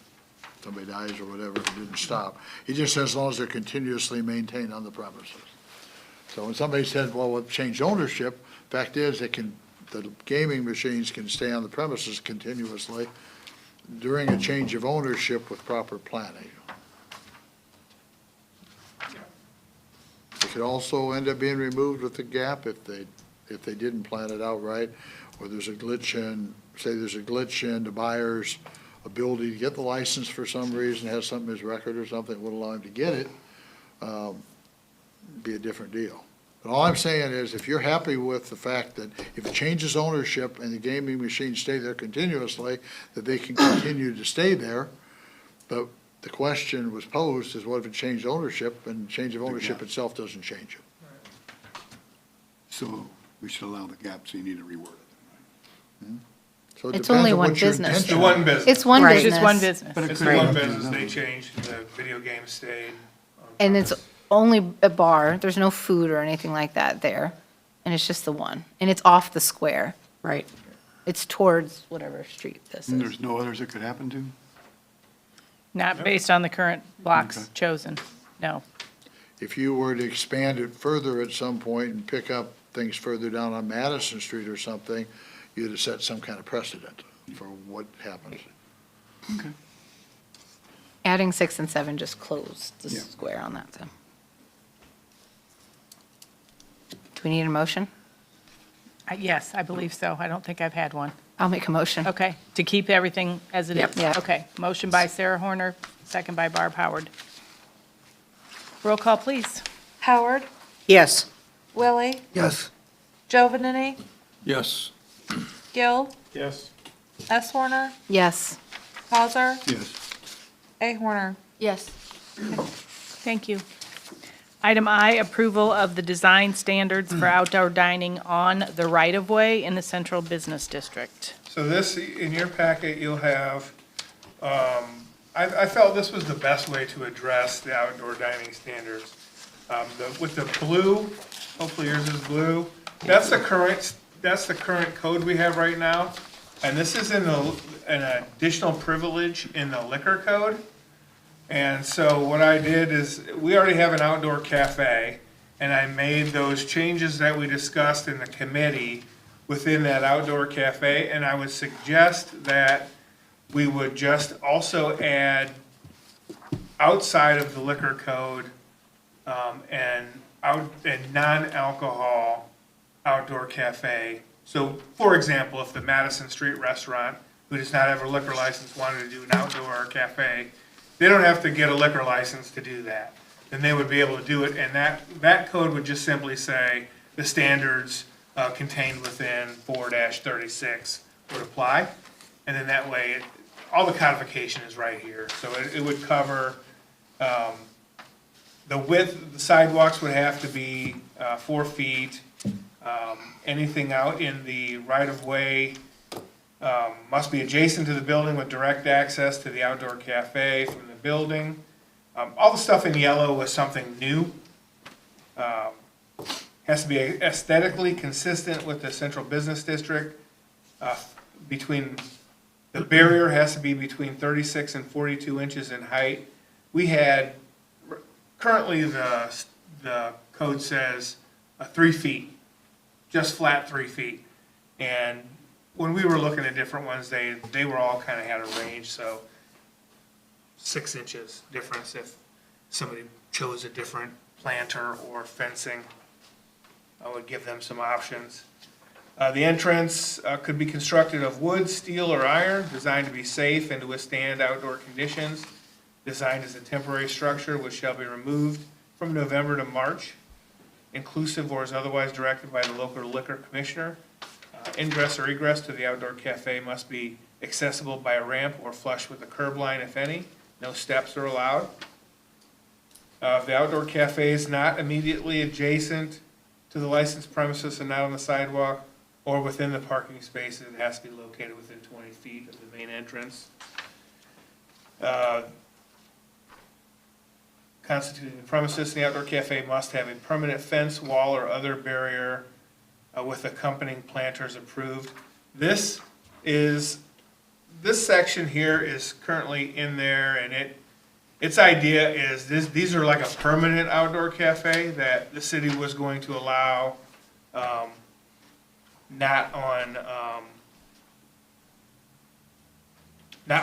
Somebody dies or whatever, it didn't stop. He just says as long as they're continuously maintained on the premises. So when somebody said, well, we've changed ownership, fact is, the gaming machines can stay on the premises continuously during a change of ownership with proper planning. It could also end up being removed with the gap if they didn't plan it out right, or there's a glitch in the buyer's ability to get the license for some reason, has something in his record or something that would allow him to get it, be a different deal. But all I'm saying is, if you're happy with the fact that if it changes ownership and the gaming machines stay there continuously, that they can continue to stay there, but the question was posed is, what if it changed ownership, and change of ownership itself doesn't change it? so we should allow the gap, so you need to reword it. So it It's depends only on one what your business. It's intention the is. one business. It's one Right. It's business. just one business. But it It's could the be one another business, they one. changed, the video game stayed. And it's only a bar, there's no food or anything like that there, and it's just the one, and it's off the square. Right. It's towards whatever street this And is. there's no others it could happen to? Not based on the current blocks Okay. chosen, no. If you were to expand it further at some point and pick up things further down on Madison Street or something, you'd have set some kind of precedent for what happens. Okay. Adding 6 and 7 just closed the Yeah. square on that, so. Do we need a motion? Yes, I believe so. I don't think I've had one. I'll make a motion. Okay, to keep everything as it Yep. is? Yeah. Okay, motion by Sarah Horner, second by Barb Howard. Roll call, please. Howard, Yes. Willie, Yes. Giovanini, Yes, Gill, Yes. S. Horner, Yes. Hauser, Yes. A. Horner. Yes. Thank you. Item I, approval of the design standards for outdoor dining on the right-of-way in the central business district. So this, in your packet, you'll have, I felt this was the best way to address the outdoor dining standards. With the blue, hopefully yours is blue, that's the current code we have right now. And this is an additional privilege in the liquor code. And so what I did is, we already have an outdoor cafe, and I made those changes that we discussed in the committee within that outdoor cafe, and I would suggest that we would just also add outside of the liquor code, and non-alcohol outdoor cafe. So, for example, if the Madison Street Restaurant, who does not have a liquor license, wanted to do an outdoor cafe, they don't have to get a liquor license to do that. Then they would be able to do it, and that code would just simply say the standards contained within 4-36 would apply. And then that way, all the codification is right here. So it would cover, the width, the sidewalks would have to be 4 feet. Anything out in the right-of-way must be adjacent to the building with direct access to the outdoor cafe from the building. All the stuff in yellow was something new. Has to be aesthetically consistent with the central business district. The barrier has to be between 36 and 42 inches in height. We had, currently the code says 3 feet, just flat 3 feet. And when we were looking at different ones, they were all kind of had a range, so 6 inches difference if somebody chose a different planter or fencing. I would give them some options. The entrance could be constructed of wood, steel, or iron, designed to be safe and to withstand outdoor conditions. Designed as a temporary structure which shall be removed from November to March, inclusive or as otherwise directed by the local liquor commissioner. Ingress or egress to the outdoor cafe must be accessible by a ramp or flush with the curb line, if any. No steps are allowed. If the outdoor cafe is not immediately adjacent to the licensed premises and not on the sidewalk or within the parking spaces, it has to be located within 20 feet of the main entrance. Constituting the premises, the outdoor cafe must have a permanent fence, wall, or other barrier with accompanying planters approved. This section here is currently in there, and its idea is these are like a permanent outdoor cafe that the city was going to allow, not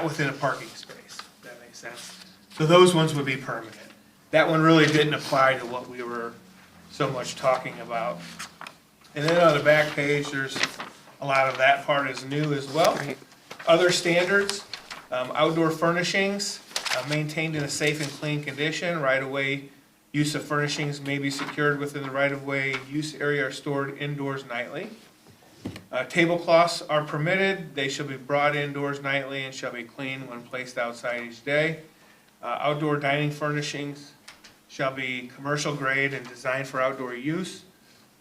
within a parking space, if that makes sense. So those ones would be permanent. That one really didn't apply to what we were so much talking about. And then on the back page, there's a lot of that part is new as well. Right. Other standards, outdoor furnishings, maintained in a safe and clean condition. Right-of-way use of furnishings may be secured within the right-of-way use area or stored indoors nightly. Tablecloths are permitted. They shall be brought indoors nightly and shall be cleaned when placed outside each day. Outdoor dining furnishings shall be commercial grade and designed for outdoor use.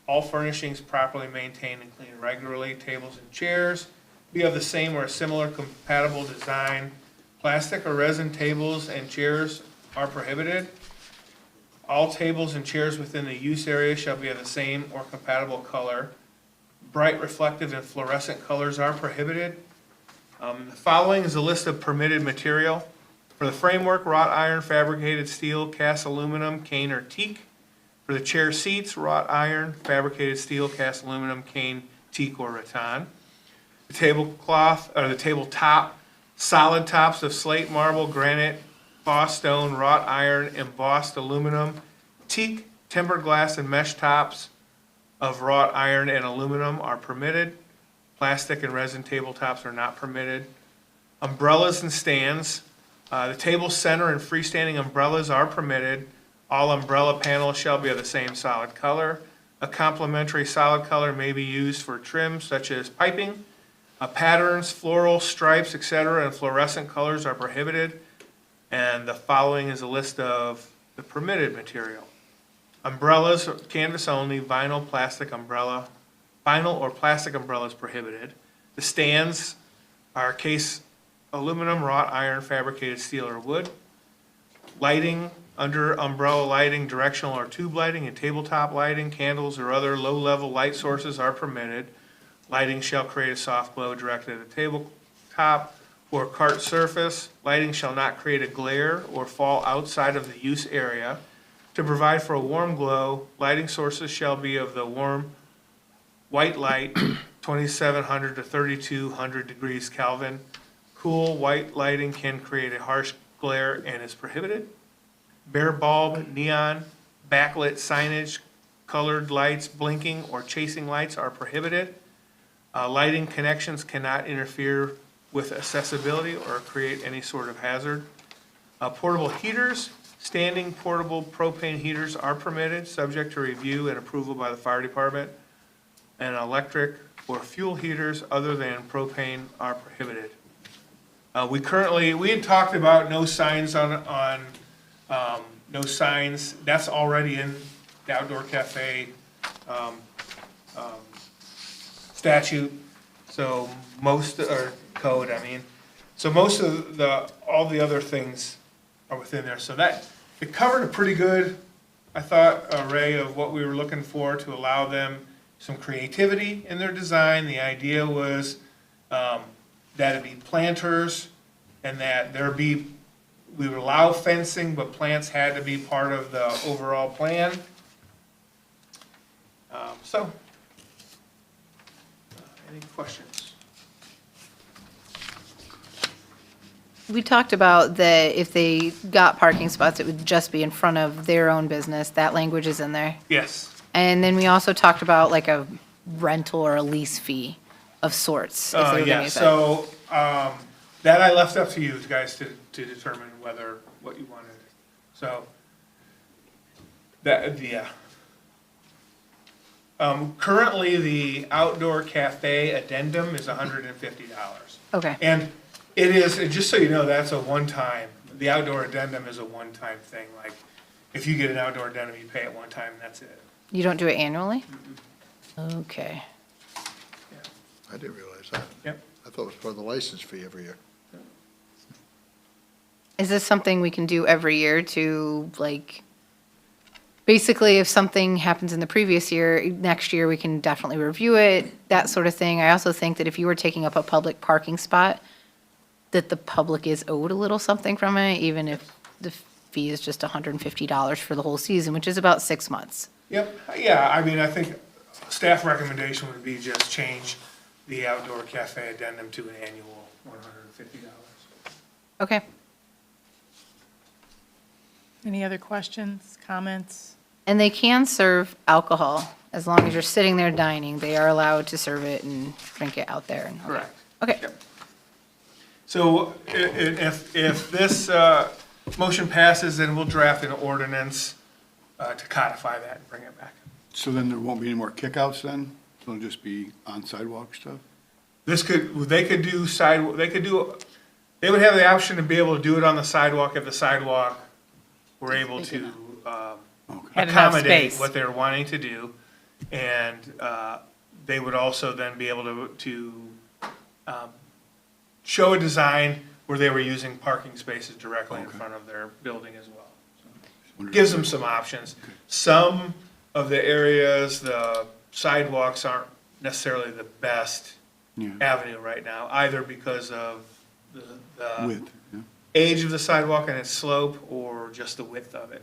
All furnishings properly maintained and cleaned regularly. Tables and chairs be of the same or a similar compatible design. Plastic or resin tables and chairs are prohibited. All tables and chairs within the use area shall be of the same or compatible color. Bright, reflective, and fluorescent colors are prohibited. The following is a list of permitted material. For the framework, wrought iron, fabricated steel, cast aluminum, cane, or teak. For the chair seats, wrought iron, fabricated steel, cast aluminum, cane, teak, or rattan. The tablecloth, or the tabletop, solid tops of slate, marble, granite, boss stone, wrought iron, embossed aluminum, teak, tempered glass, and mesh tops of wrought iron and aluminum are permitted. Plastic and resin tabletops are not permitted. Umbrellas and stands. The table center and freestanding umbrellas are permitted. All umbrella panels shall be of the same solid color. A complementary solid color may be used for trim such as piping. Patterns, floral, stripes, etc., and fluorescent colors are prohibited. And the following is a list of the permitted material. Umbrellas, canvas only, vinyl or plastic umbrellas prohibited. The stands are case aluminum, wrought iron, fabricated steel, or wood. Lighting, Under umbrella lighting, directional or tube lighting, and tabletop lighting, candles or other low-level light sources are permitted. Lighting shall create a soft glow directed at the tabletop or cart surface. Lighting shall not create a glare or fall outside of the use area. To provide for a warm glow, lighting sources shall be of the warm white light, 2700 to 3200 degrees Kelvin. Cool white lighting can create a harsh glare and is prohibited. Bare bulb, neon, backlit signage, colored lights, blinking or chasing lights are prohibited. Lighting connections cannot interfere with accessibility or create any sort of hazard. Portable heaters, standing portable propane heaters are permitted, subject to review and approval by the fire department. And electric or fuel heaters other than propane are prohibited. We had talked about no signs no signs, that's already in the outdoor cafe, statute, so or code, I mean. So most of all the other things are within there, so it covered a pretty good, I thought, array of what we were looking for to allow them some creativity in their design. The idea was, that it be planters and that we would allow fencing, but plants had to be part of the overall plan. Any questions? We talked about that if they got parking spots, it would just be in front of their own business. That language is in there. Yes. And then we also talked about like a rental or a lease fee of sorts. if they were gonna Yeah, use that. so, that I left up to you guys to determine what you wanted. So, yeah. Currently, the outdoor cafe addendum is $150. Okay, And it is, just so you know, that's a one-time, the outdoor addendum is a one-time thing. Like, if you get an outdoor addendum, you pay it one time, and that's it. you don't do it annually? Okay. I didn't realize that. Yep. I thought it was part of the license fee every year. Is this something we can do every year to, like, basically if something happens in the previous year, next year we can definitely review it, that sort of thing? I also think that if you were taking up a public parking spot, that the public is owed a little something from it, even if the fee is just $150 for the whole season, which is about 6 months. Yep, yeah, I mean, I think staff recommendation would be just change the outdoor cafe addendum to an annual $150. Okay. Any other questions, comments? And they can serve alcohol, as long as you're sitting there dining, they are allowed to serve it and drink it out there. Correct. Okay, Yep. So if this motion passes, then we'll draft an ordinance to codify that and bring it back. So then there won't be any more kickouts then? It'll just be on sidewalk stuff? They would have the option to be able to do it on the sidewalk if the sidewalk were able to Had enough accommodate space. what they're wanting to do. And they would also then be able to show a design where they were using parking spaces directly in front of their building as well. So, gives them some options. Some of the areas, the sidewalks aren't necessarily the best Yeah. avenue right now, either because of the Width, yeah. age of the sidewalk and its slope, or just the width of it.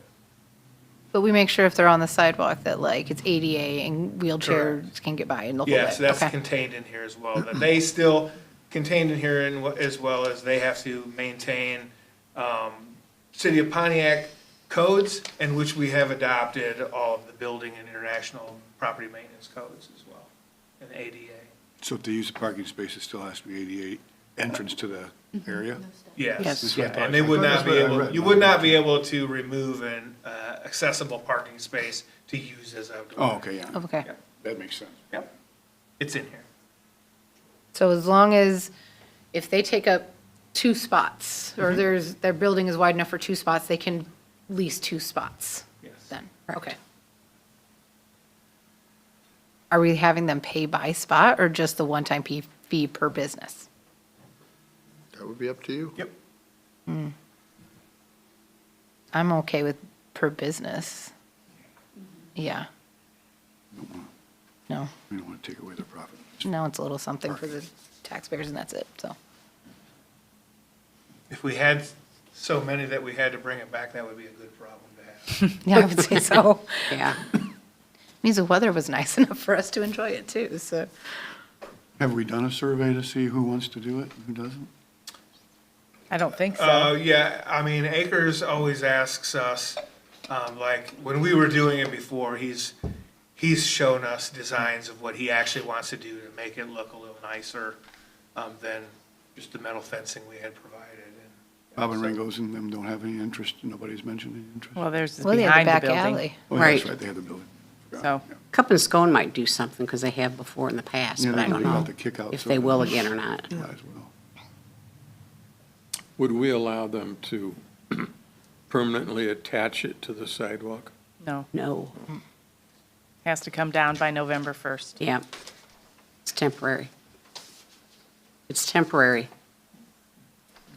but we make sure if they're on the sidewalk that like it's ADA and wheelchairs can get by and the whole Yes, bit. that's Okay. contained in here as well, that they still contained in here as well as they have to maintain City of Pontiac codes, in which we have adopted all of the building and international property maintenance codes as well, and the ADA. So if they use the parking space, it still has to be ADA entrance to the area? Yes. Yes, Yeah, yeah, and they would I thought not be that's what I able, read. you would not be able to remove an accessible parking space to use as outdoor. Oh, okay, yeah. Okay. Yep. That makes sense. Yep, it's in here. So as long as, if they take up 2 spots, or their building is wide enough for 2 spots, they can lease 2 spots Yes. then? Okay. Are we having them pay by spot or just the one-time fee per business? That would be up to you. Yep. I'm okay with per business. Yeah. No, We don't want to take away their profit. no, it's a little something for the taxpayers and that's it, so. If we had so many that we had to bring it back, that would be a good problem to have. Yeah, I would say so. Yeah. Means the weather was nice enough for us to enjoy it too, so. Have we done a survey to see who wants to do it and who doesn't? I don't think so. Yeah, I mean, Akers always asks us, like, when we were doing it before, he's shown us designs of what he actually wants to do to make it look a little nicer, than just the metal fencing we had provided. Bob and Ringo's and them don't have any interest, nobody's mentioned any interest. Well, there's Well, they had the behind the back building. alley. Oh, yeah, that's Right. right, they had the building. So, Cup and Scone might do something, because they have before in the past, Yeah, but they I don't got know the kick out, if so they will they- again or not. Might as well. Would we allow them to permanently attach it to the sidewalk? no, No, has to come down by November 1st. yeah. It's temporary. It's temporary.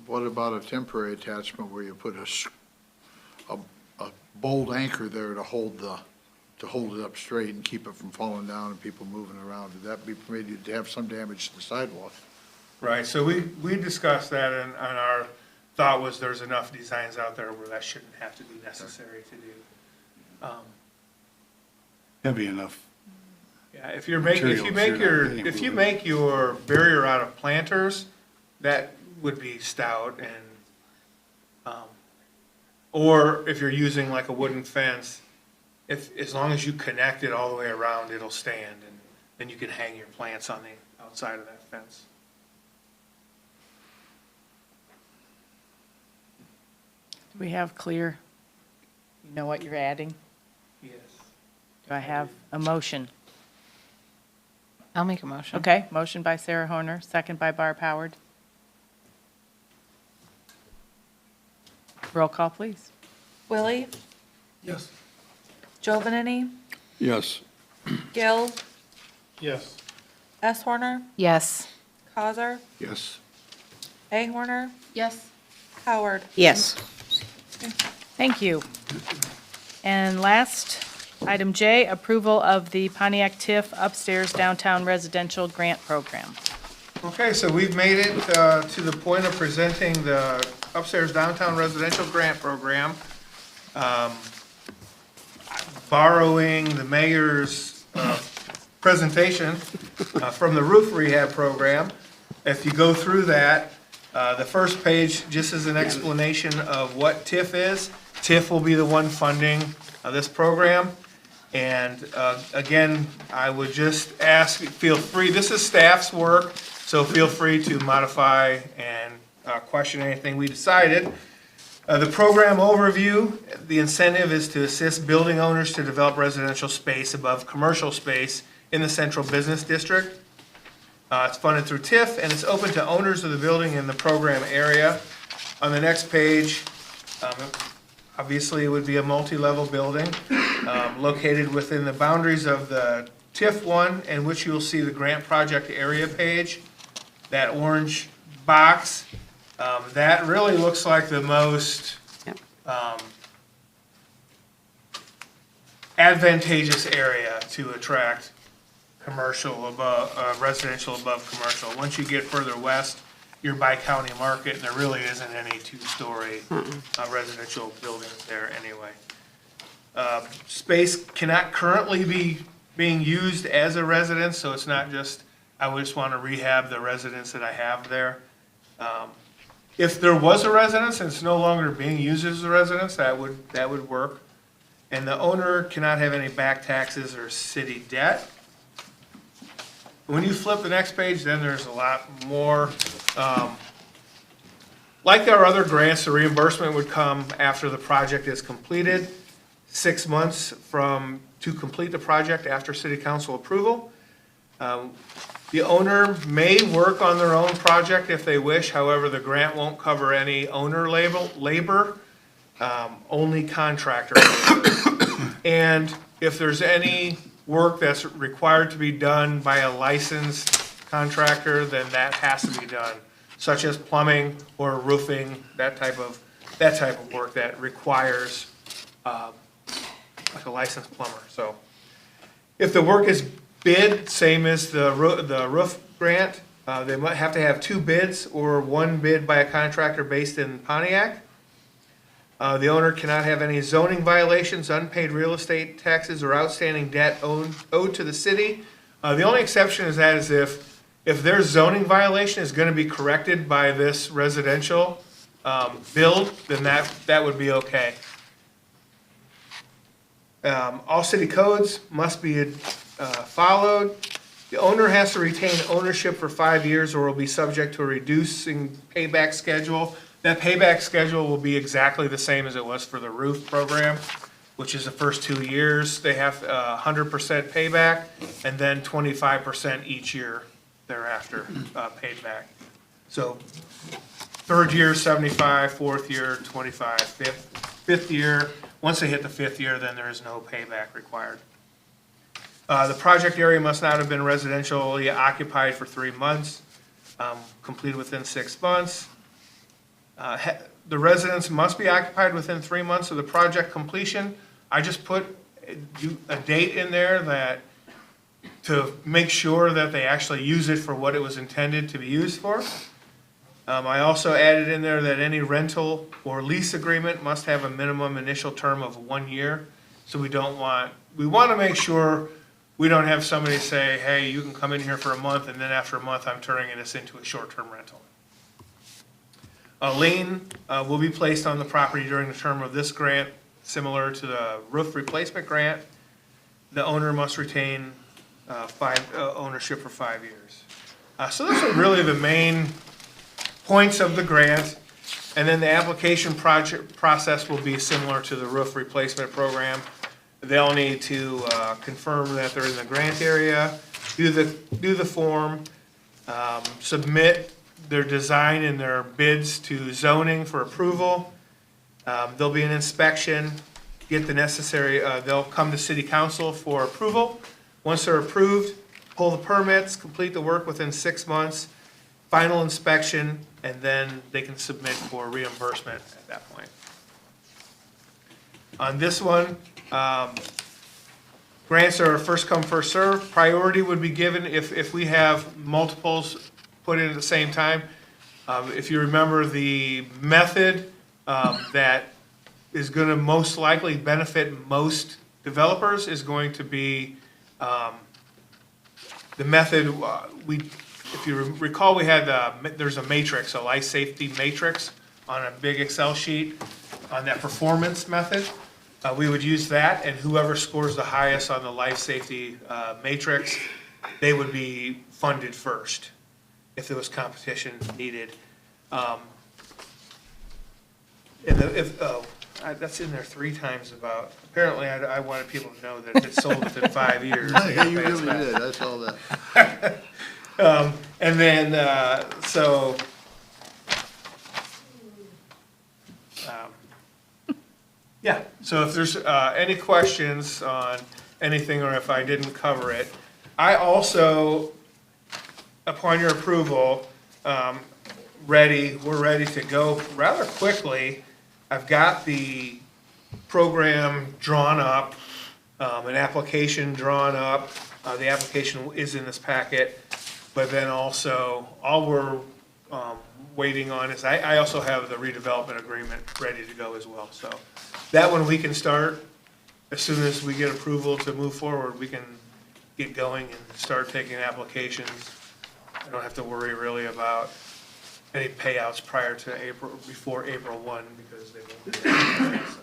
What about a temporary attachment where you put a bolt anchor there to hold it up straight and keep it from falling down and people moving around? Would that be permitted to have some damage to the sidewalk? Right, so we discussed that, and our thought was there's enough designs out there where that shouldn't have to be necessary to do. Heavy enough. Yeah, if you make your barrier out of planters, that would be stout and, or if you're using like a wooden fence, as long as you connect it all the way around, it'll stand, and then you can hang your plants on the outside of that fence. Do we have clear, you know what you're adding? Yes. Do I have a motion? I'll make a motion. Okay, motion by Sarah Horner, second by Barb Howard. Roll call, please. Willie, Yes. Joe Vanini, Yes. Gill, Yes. S. Horner, Yes. Causer, Yes. A. Horner, Yes. Howard. Yes. Thank you. And last, item J, approval of the Pontiac TIF upstairs downtown residential grant program. Okay, so we've made it to the point of presenting the upstairs downtown residential grant program. Borrowing the mayor's presentation from the roof rehab program. If you go through that, the first page just is an explanation of what TIF is. TIF will be the one funding this program. And again, I would just ask, feel free, this is staff's work, so feel free to modify and question anything we decided. The program overview, the incentive is to assist building owners to develop residential space above commercial space in the central business district. It's funded through TIF, and it's open to owners of the building in the program area. On the next page, obviously, it would be a multi-level building located within the boundaries of the TIF one, in which you will see the grant project area page. That orange box, that really looks like the most Yep. advantageous area to attract commercial above, residential above commercial. Once you get further west, you're by county market, and there really isn't any two-story residential buildings there anyway. Space cannot currently be being used as a residence, so it's not just, I just want to rehab the residence that I have there. If there was a residence and it's no longer being used as a residence, that would work. And the owner cannot have any back taxes or city debt. When you flip the next page, then there's a lot more. Like our other grants, the reimbursement would come after the project is completed, 6 months to complete the project after city council approval. The owner may work on their own project if they wish, however, the grant won't cover any owner labor, only contractor labor. And if there's any work that's required to be done by a licensed contractor, then that has to be done, such as plumbing or roofing, that type of that type of work that requires, like a licensed plumber, so. If the work is bid, same as the roof grant, they might have to have 2 bids or 1 bid by a contractor based in Pontiac. The owner cannot have any zoning violations, unpaid real estate taxes, or outstanding debt owed to the city. The only exception is that is if their zoning violation is gonna be corrected by this residential, build, then that would be okay. All city codes must be, followed. The owner has to retain ownership for 5 years or will be subject to a reducing payback schedule. That payback schedule will be exactly the same as it was for the roof program, which is the first 2 years. They have 100% payback and then 25% each year thereafter paid back. So 3rd year, 75, 4th year, 25, 5th year. Once they hit the 5th year, then there is no payback required. The project area must not have been residentially occupied for 3 months, completed within 6 months. The residence must be occupied within 3 months of the project completion. I just put a date in there that, to make sure that they actually use it for what it was intended to be used for. I also added in there that any rental or lease agreement must have a minimum initial term of 1 year. So we want to make sure we don't have somebody say, hey, you can come in here for a month, and then after a month, I'm turning this into a short-term rental. A lien will be placed on the property during the term of this grant, similar to the roof replacement grant. The owner must retain ownership for 5 years. So those are really the main points of the grant. And then the application process will be similar to the roof replacement program. They'll need to confirm that they're in the grant area, do the form, submit their design and their bids to zoning for approval. There'll be an inspection, get the necessary, they'll come to city council for approval. Once they're approved, pull the permits, complete the work within 6 months, final inspection, and then they can submit for reimbursement at that point. On this one, grants are first come, first served. Priority would be given if we have multiples put in at the same time. If you remember, the method that is going to most likely benefit most developers is going to be the method if you recall, we had there's a matrix, a life safety matrix on a big Excel sheet on that performance method. We would use that, and whoever scores the highest on the life safety matrix, they would be funded first if there was competition needed. That's in there 3 times about. Apparently, I wanted people to know that if it's sold within 5 years. Yeah, you really did, I saw that. And then, yeah, so if there's any questions on anything or if I didn't cover it, I also, upon your approval, we're ready to go rather quickly. I've got the program drawn up, an application drawn up. The application is in this packet, but then also all we're waiting on is I also have the redevelopment agreement ready to go as well. So that one we can start as soon as we get approval to move forward. We can get going and start taking applications. I don't have to worry really about any payouts before April 1 because they won't be there. So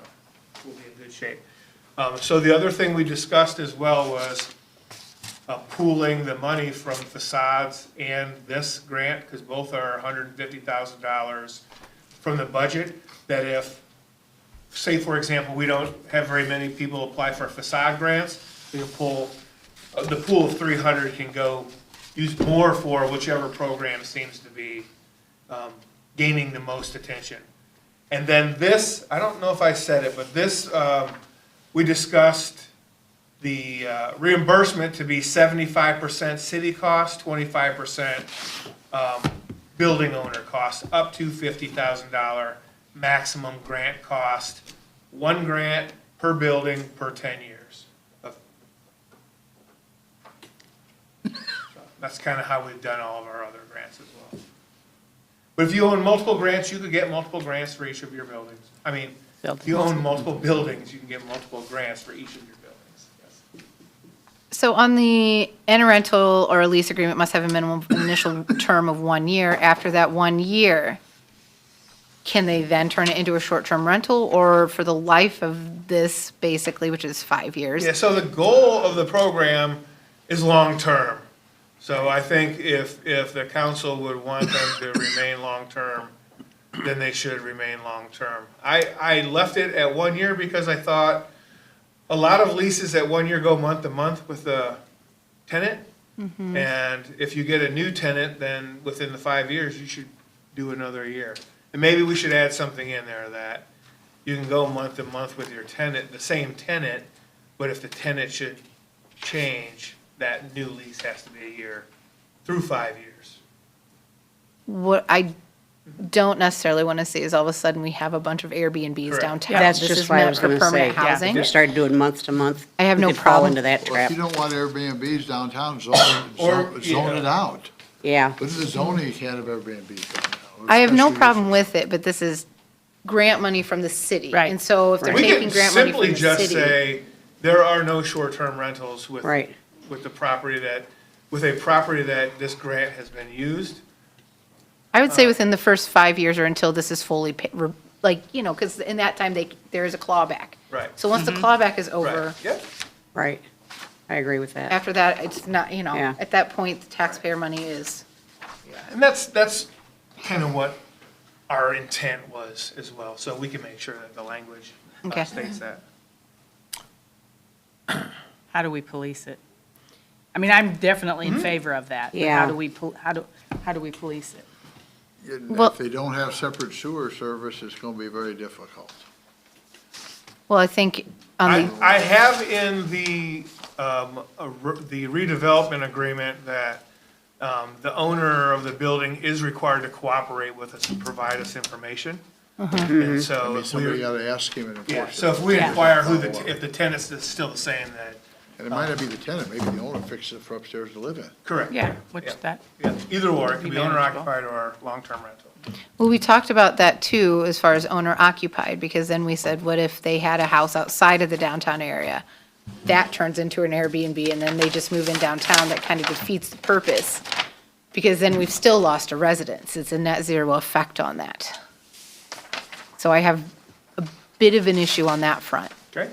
we'll be in good shape. So the other thing we discussed as well was pooling the money from facades and this grant, because both are $150,000 from the budget, that if, say for example, we don't have very many people apply for facade grants, we can pull, the pool of 300 can go use more for whichever program seems to be gaining the most attention. And then this, I don't know if I said it, but this, we discussed the reimbursement to be 75% city cost, 25% building owner cost, up to $50,000 maximum grant cost, one grant per building per 10 years. That's kind of how we've done all of our other grants as well. But if you own multiple grants, you could get multiple grants for each of your buildings. I mean, if you own multiple buildings, you can get multiple grants for each of your buildings. Yes. So on the, any rental or a lease agreement must have a minimum initial term of 1 year. After that 1 year, can they then turn it into a short-term rental, or for the life of this, basically, which is 5 years? Yeah, so the goal of the program is long-term. So I think if the council would want them to remain long-term, then they should remain long-term. I left it at 1 year because I thought a lot of leases at 1 year go month to month with the tenant. And if you get a new tenant, then within the 5 years, you should do another year. And maybe we should add something in there that you can go month to month with your tenant, the same tenant, but if the tenant should change, that new lease has to be a year through 5 years. What I don't necessarily want to see is all of a sudden we have a bunch of Airbnbs Correct. downtown. That's This just is what I meant was for going to say. permanent Yeah, housing. if we started doing month to month, I have we no could fall problem. into that Well, trap. if you don't want Airbnbs downtown, zone yeah. it out. Yeah. Put in the zoning, you can't have Airbnbs downtown. I have no especially problem if- with it, but this is grant money from the city. Right. And so if they're We taking can grant money from simply the just city. say, there are no short-term rentals with, Right. with the property that, with a property that this grant has been used. I would say within the first 5 years or until this is fully, like, you know, because in that time, there is a clawback. Right. So once the clawback is Right, over, yep. Right. I agree with that. after that, it's not, you know, Yeah. at that point, the taxpayer money is. Yeah, and that's kind of what our intent was as well, so we can make sure that the language Okay. states that. How do we police it? I mean, I'm definitely in favor of that. but Yeah. How do we, how do we police it? And Well- If they don't have separate sewer service, it's gonna be very difficult. Well, I think on the, I have in the redevelopment agreement that the owner of the building is required to cooperate with us and provide us information. And I so mean, if somebody we, gotta ask him and yeah, enforce so it. if we Yeah. inquire who if the tenant's is still the same, that, And it might not be the tenant, maybe the owner fixes it for upstairs to live in. correct. Yeah, which Yeah. that, Yeah, either or, it could Be be owner manageable. occupied or long-term rental. well, we talked about that too, as far as owner occupied, because then we said, what if they had a house outside of the downtown area? That turns into an Airbnb and then they just move in downtown, that kind of defeats the purpose. Because then we've still lost a residence. It's a net zero effect on that. So I have a bit of an issue on that front. Okay?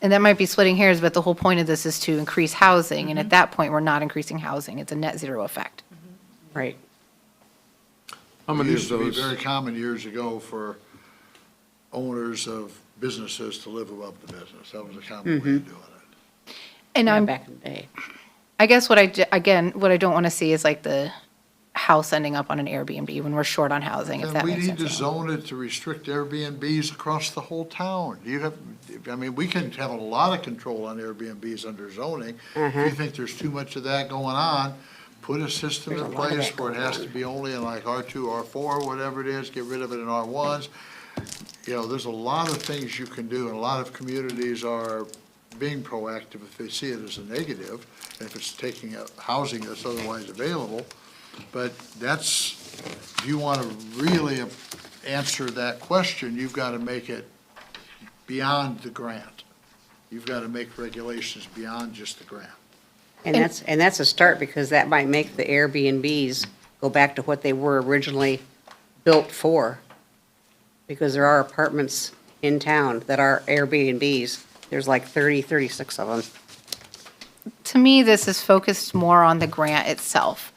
And that might be splitting hairs, but the whole point of this is to increase housing, and at that point, we're not increasing housing. It's a net zero effect. Right. How It many of used to be those, very common years ago for owners of businesses to live above the business. That was a common way of doing it. And Yeah, I'm, back in the day. I guess what again, what I don't want to see is like the house ending up on an Airbnb when we're short on housing, if And that we makes need to sense. zone it to restrict Airbnbs across the whole town. You have, I mean, we can have a lot of control on Airbnbs under zoning. If you think there's too much of that going on, put a system in place where it has to be only in like R2, R4, whatever it is, get rid of it in R1s. You know, there's a lot of things you can do, and a lot of communities are being proactive if they see it as a negative, and if it's taking out housing that's otherwise available. But that's, if you want to really answer that question, you've got to make it beyond the grant. You've got to make regulations beyond just the grant. And that's a start, because that might make the Airbnbs go back to what they were originally built for. Because there are apartments in town that are Airbnbs. There's like 36 of them. To me, this is focused more on the grant itself.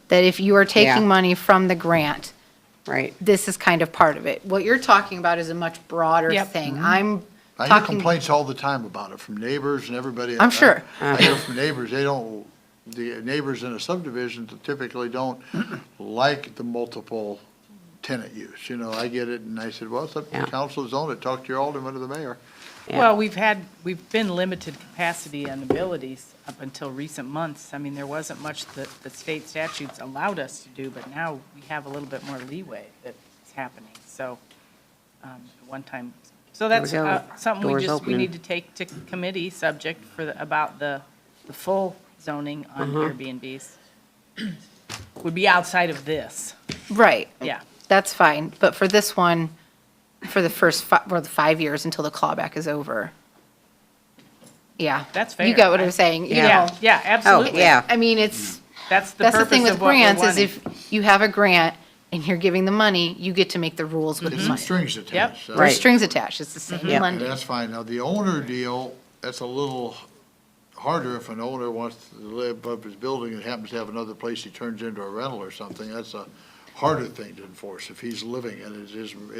That if you are Yeah. taking money from the grant, Right. this is kind of part of it. What you're talking about is a much broader Yep. thing. I'm I hear talking, complaints all the time about it from neighbors and everybody. I'm sure. I hear from neighbors, they don't, the neighbors in a subdivision typically don't like the multiple tenant use. You know, I get it, and I said, well, it's up to the Yeah. council to zone it, talk to your alderman or the mayor. Yeah. well, we've been limited capacity and abilities up until recent months, I mean, there wasn't much that the state statutes allowed us to do, but now we have a little bit more leeway that's happening, so, one time. So that's There we go. something we Doors we opening. need to take to committee, subject about the full zoning on Airbnbs. Would be outside of this, Right. yeah. That's fine, but for this one, for the first, for the 5 years until the clawback is over. Yeah. That's fair. You got what I'm saying, you Yeah, know? yeah, absolutely. yeah. I mean, it's, That's the that's the purpose thing with of what we're grants, is wanting. if you have a grant and you're giving the money, you get to make the rules with the There's some money. strings attached. There's Right. strings attached, it's the same Yep. And lending. that's fine. Now, the owner deal, that's a little harder if an owner wants to live up his building and happens to have another place he turns into a rental or something. That's a harder thing to enforce if he's living and it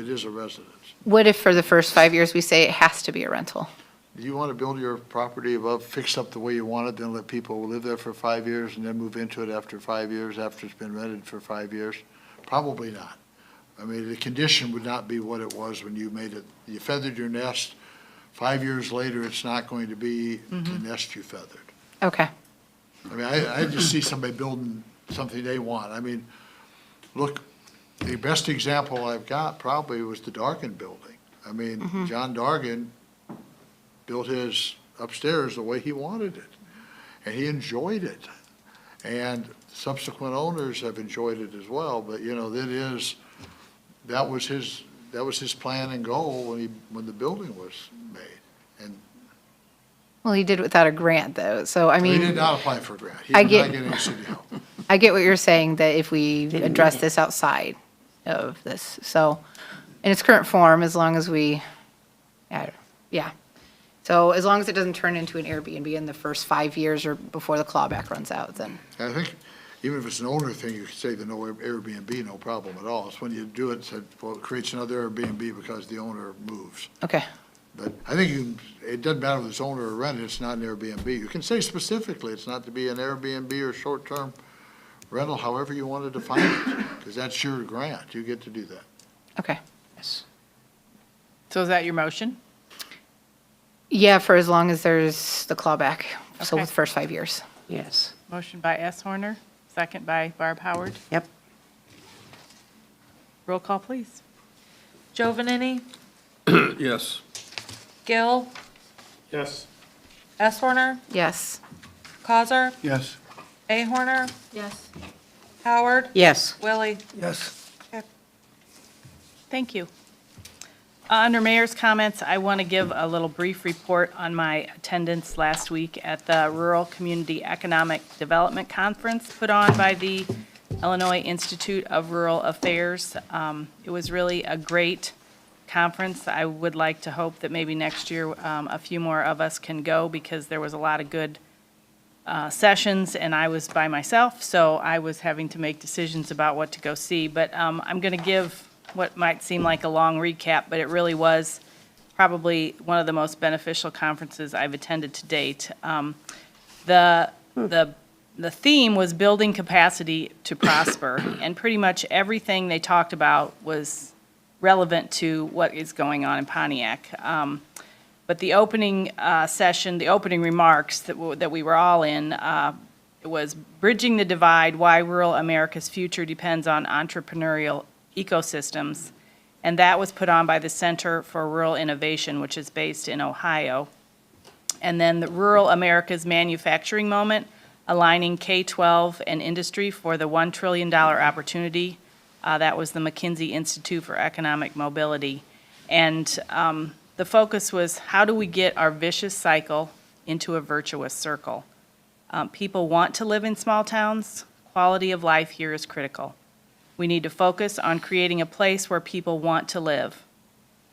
is a residence. What if for the first 5 years, we say it has to be a rental? Do you want to build your property above, fixed up the way you want it, then let people live there for 5 years and then move into it after 5 years, after it's been rented for 5 years? Probably not. I mean, the condition would not be what it was when you made it, you feathered your nest. 5 years later, it's not going to be the nest you feathered. Okay, I mean, I just see somebody building something they want. I mean, look, the best example I've got probably was the Dargan building. I mean, John Dargan built his upstairs the way he wanted it, and he enjoyed it. And subsequent owners have enjoyed it as well, but, you know, that was his plan and goal when the building was made. And well, he did without a grant, though, so I he mean. did not apply for a grant. He I did get- not get any city help. I get what you're saying, that if we Didn't address need it. this outside of this, so, in its current form, as long as we, yeah. So as long as it doesn't turn into an Airbnb in the first 5 years or before the clawback runs out, then, I think even if it's an owner thing, you could say the no Airbnb, no problem at all. It's when you do it, said, well, it creates another Airbnb because the owner moves. okay, But I think it doesn't matter if it's owner or rented, it's not an Airbnb. You can say specifically it's not to be an Airbnb or short-term rental, however you want to define it, because that's your grant. You get to do that. okay. So is that your motion? Yeah, for as long as there's the clawback, so Okay. with the first 5 years. Yes. Motion by S. Horner, second by Barb Howard. Yep. Roll call, please. Joe Vanini, Yes. Gill, Yes. S. Horner, Yes. Causer, Yes. A. Horner, Yes. Howard, Yes. Willie. Yes. Thank you. Under mayor's comments, I want to give a little brief report on my attendance last week at the Rural Community Economic Development Conference put on by the Illinois Institute of Rural Affairs. It was really a great conference. I would like to hope that maybe next year a few more of us can go, because there was a lot of good sessions, and I was by myself, so I was having to make decisions about what to go see. But I'm going to give what might seem like a long recap, but it really was probably one of the most beneficial conferences I've attended to date. The theme was building capacity to prosper, and pretty much everything they talked about was relevant to what is going on in Pontiac. But the opening session, the opening remarks that we were all in, it was Bridging the Divide, Why Rural America's Future Depends on Entrepreneurial Ecosystems, and that was put on by the Center for Rural Innovation, which is based in Ohio. And then the Rural America's Manufacturing Moment, Aligning K-12 and Industry for the $1 trillion opportunity. That was the McKinsey Institute for Economic Mobility. And the focus was, how do we get our vicious cycle into a virtuous circle? People want to live in small towns. Quality of life here is critical. We need to focus on creating a place where people want to live.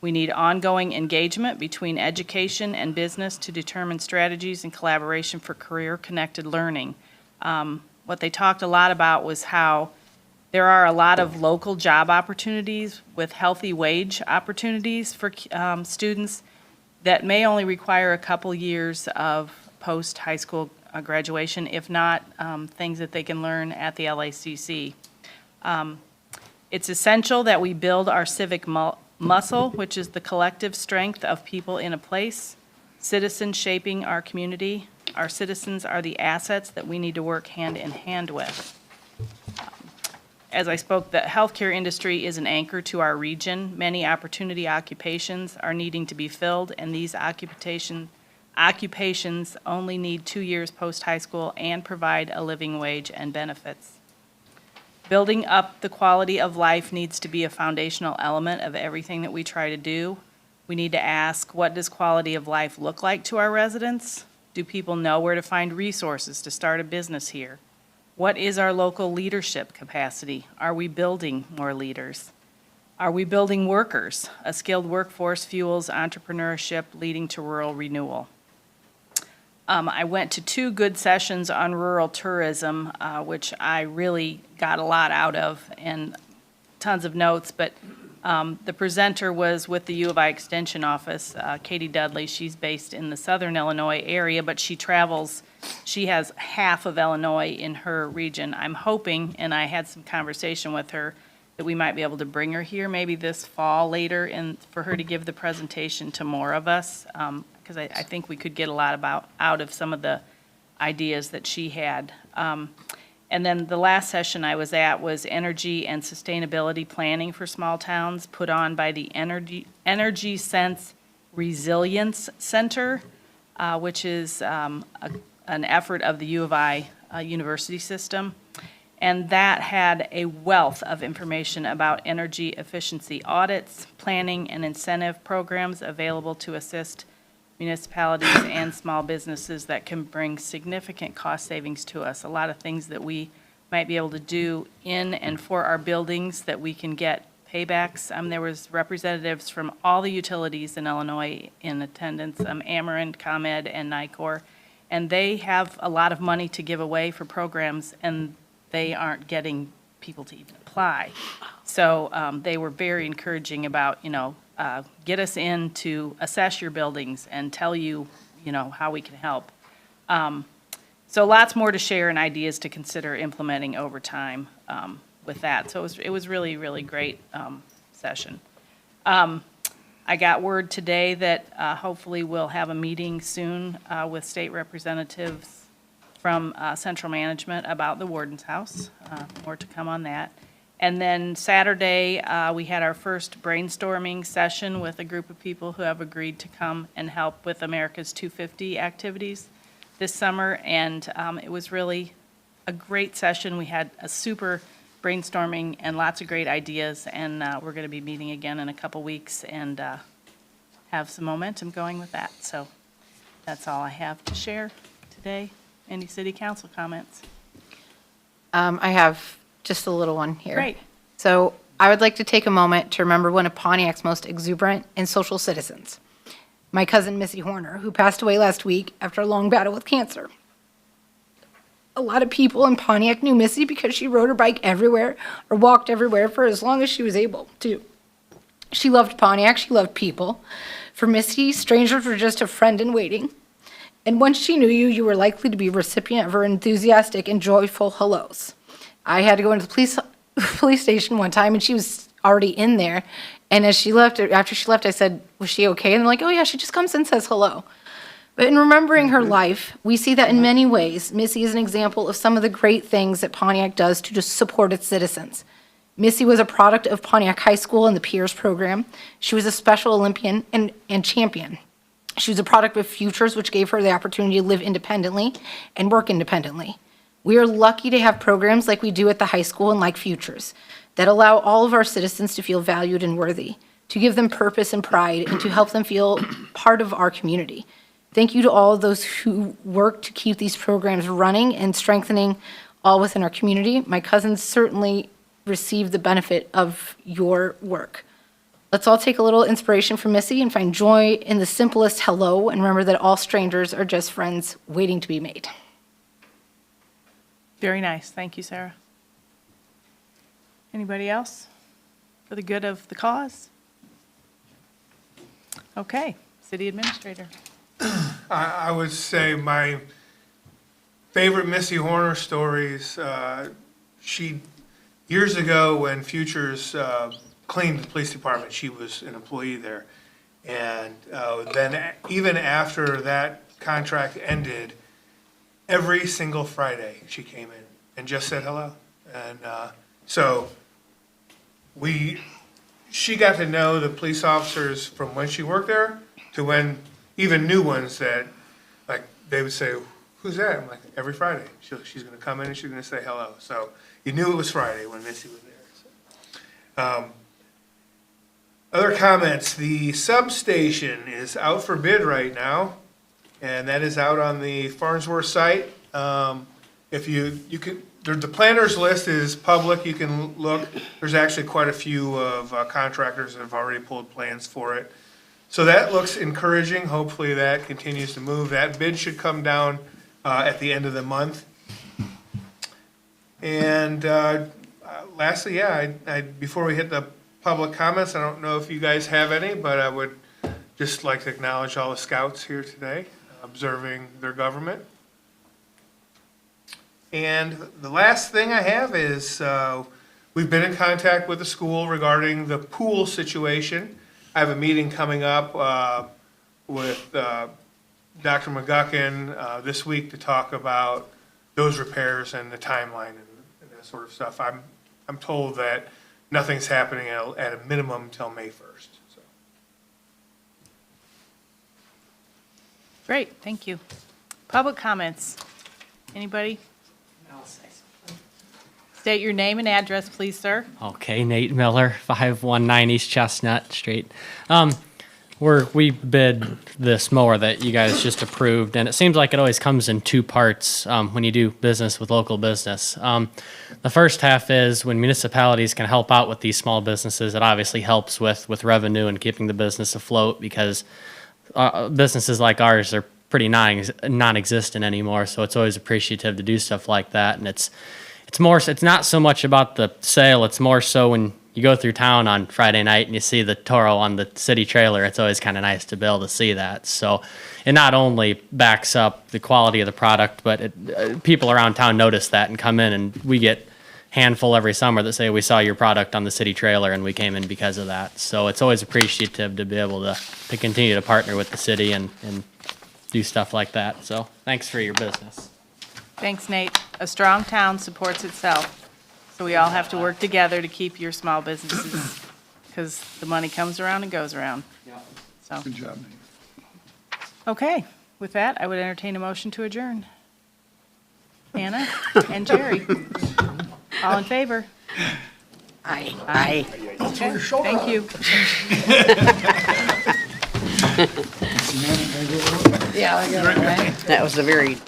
We need ongoing engagement between education and business to determine strategies and collaboration for career-connected learning. What they talked a lot about was how there are a lot of local job opportunities with healthy wage opportunities for students that may only require a couple years of post-high school graduation, if not things that they can learn at the LACC. It's essential that we build our civic muscle, which is the collective strength of people in a place, citizens shaping our community, Our citizens are the assets that we need to work hand in hand with. As I spoke, the healthcare industry is an anchor to our region. Many opportunity occupations are needing to be filled, and these occupations only need 2 years post-high school and provide a living wage and benefits. Building up the quality of life needs to be a foundational element of everything that we try to do. We need to ask, what does quality of life look like to our residents? Do people know where to find resources to start a business here? What is our local leadership capacity? Are we building more leaders? Are we building workers? A skilled workforce fuels entrepreneurship, leading to rural renewal. I went to 2 good sessions on rural tourism, which I really got a lot out of, and tons of notes, but the presenter was with the U of I Extension Office, Katie Dudley. She's based in the southern Illinois area, but she has half of Illinois in her region. I'm hoping, and I had some conversation with her, that we might be able to bring her here maybe this fall later and for her to give the presentation to more of us, because I think we could get a lot out of some of the ideas that she had. And then the last session I was at was Energy and Sustainability Planning for Small Towns, put on by the Energy Sense Resilience Center, which is an effort of the U of I university system. And that had a wealth of information about energy efficiency audits, planning, and incentive programs available to assist municipalities and small businesses that can bring significant cost savings to us. A lot of things that we might be able to do in and for our buildings that we can get paybacks. There was representatives from all the utilities in Illinois in attendance, Ameren, ComEd, and NICOR, and they have a lot of money to give away for programs, and they aren't getting people to even apply. So they were very encouraging about, get us in to assess your buildings and tell you, how we can help. So lots more to share and ideas to consider implementing over time with that. So it was really, really great session. I got word today that hopefully we'll have a meeting soon with state representatives from central management about the warden's house. More to come on that. And then Saturday, we had our first brainstorming session with a group of people who have agreed to come and help with America's 250 activities this summer. And it was really a great session. We had a super brainstorming and lots of great ideas. And we're going to be meeting again in a couple weeks and have some momentum going with that. So that's all I have to share today. Any city council comments? I have just a little one here. Great. So I would like to take a moment to remember one of Pontiac's most exuberant and social citizens, my cousin Missy Horner, who passed away last week after a long battle with cancer. A lot of people in Pontiac knew Missy because she rode her bike everywhere or walked everywhere for as long as she was able to. She loved Pontiac. She loved people. For Missy, strangers were just a friend in waiting. And once she knew you, you were likely to be a recipient of her enthusiastic and joyful hellos. I had to go into the police station one time, and she was already in there. And as she left, after she left, I said, was she okay? And they're like, oh yeah, she just comes and says hello. But in remembering her life, we see that in many ways, Missy is an example of some of the great things that Pontiac does to just support its citizens. Missy was a product of Pontiac High School and the Peers program. She was a Special Olympian and champion. She was a product of Futures, which gave her the opportunity to live independently and work independently. We are lucky to have programs like we do at the high school and like Futures that allow all of our citizens to feel valued and worthy, to give them purpose and pride, and to help them feel part of our community. Thank you to all of those who work to keep these programs running and strengthening all within our community. My cousins certainly received the benefit of your work. Let's all take a little inspiration from Missy and find joy in the simplest hello, and remember that all strangers are just friends waiting to be made. Very nice. Thank you, Sarah. Anybody else for the good of the cause? Okay, city administrator. I would say my favorite Missy Horner stories, years ago when Futures cleaned the police department, she was an employee there. And then even after that contract ended, every single Friday, she came in and just said hello. And so she got to know the police officers from when she worked there to when, even new ones that, like, they would say, who's that? I'm like, every Friday. She's going to come in and she's going to say hello. So you knew it was Friday when Missy was there. So. Other comments, the substation is out for bid right now, and that is out on the Farnsworth site. If you could, the planners list is public, you can look. There's actually quite a few of contractors that have already pulled plans for it. So that looks encouraging. Hopefully that continues to move. That bid should come down at the end of the month. And lastly, before we hit the public comments, I don't know if you guys have any, but I would just like to acknowledge all the scouts here today, observing their government. And the last thing I have is we've been in contact with the school regarding the pool situation. I have a meeting coming up with Dr. McGuckin this week to talk about those repairs and the timeline and that sort of stuff. I'm told that nothing's happening at a minimum until May 1st. So. Great, thank you. Public comments. Anybody? State your name and address, please, sir. Okay, Nate Miller, 519 East Chestnut Street. We bid this mower that you guys just approved, and it seems like it always comes in two parts when you do business with local business. The first half is when municipalities can help out with these small businesses, it obviously helps with revenue and keeping the business afloat, because businesses like ours are pretty non-existent anymore, so it's always appreciative to do stuff like that. And it's not so much about the sale, it's more so when you go through town on Friday night and you see the Toro on the city trailer, it's always kind of nice to be able to see that. So it not only backs up the quality of the product, but people around town notice that and come in, and we get handful every summer that say, we saw your product on the city trailer and we came in because of that. So it's always appreciative to be able to continue to partner with the city and do stuff like that. So thanks for your business. Thanks, Nate. A strong town supports itself, so we all have to work together to keep your small businesses, because the money comes around and goes around. So, Good job, Nate. okay, with that, I would entertain a motion to adjourn. Anna and Jerry, all in favor? Aye. Okay, thank you. That was a very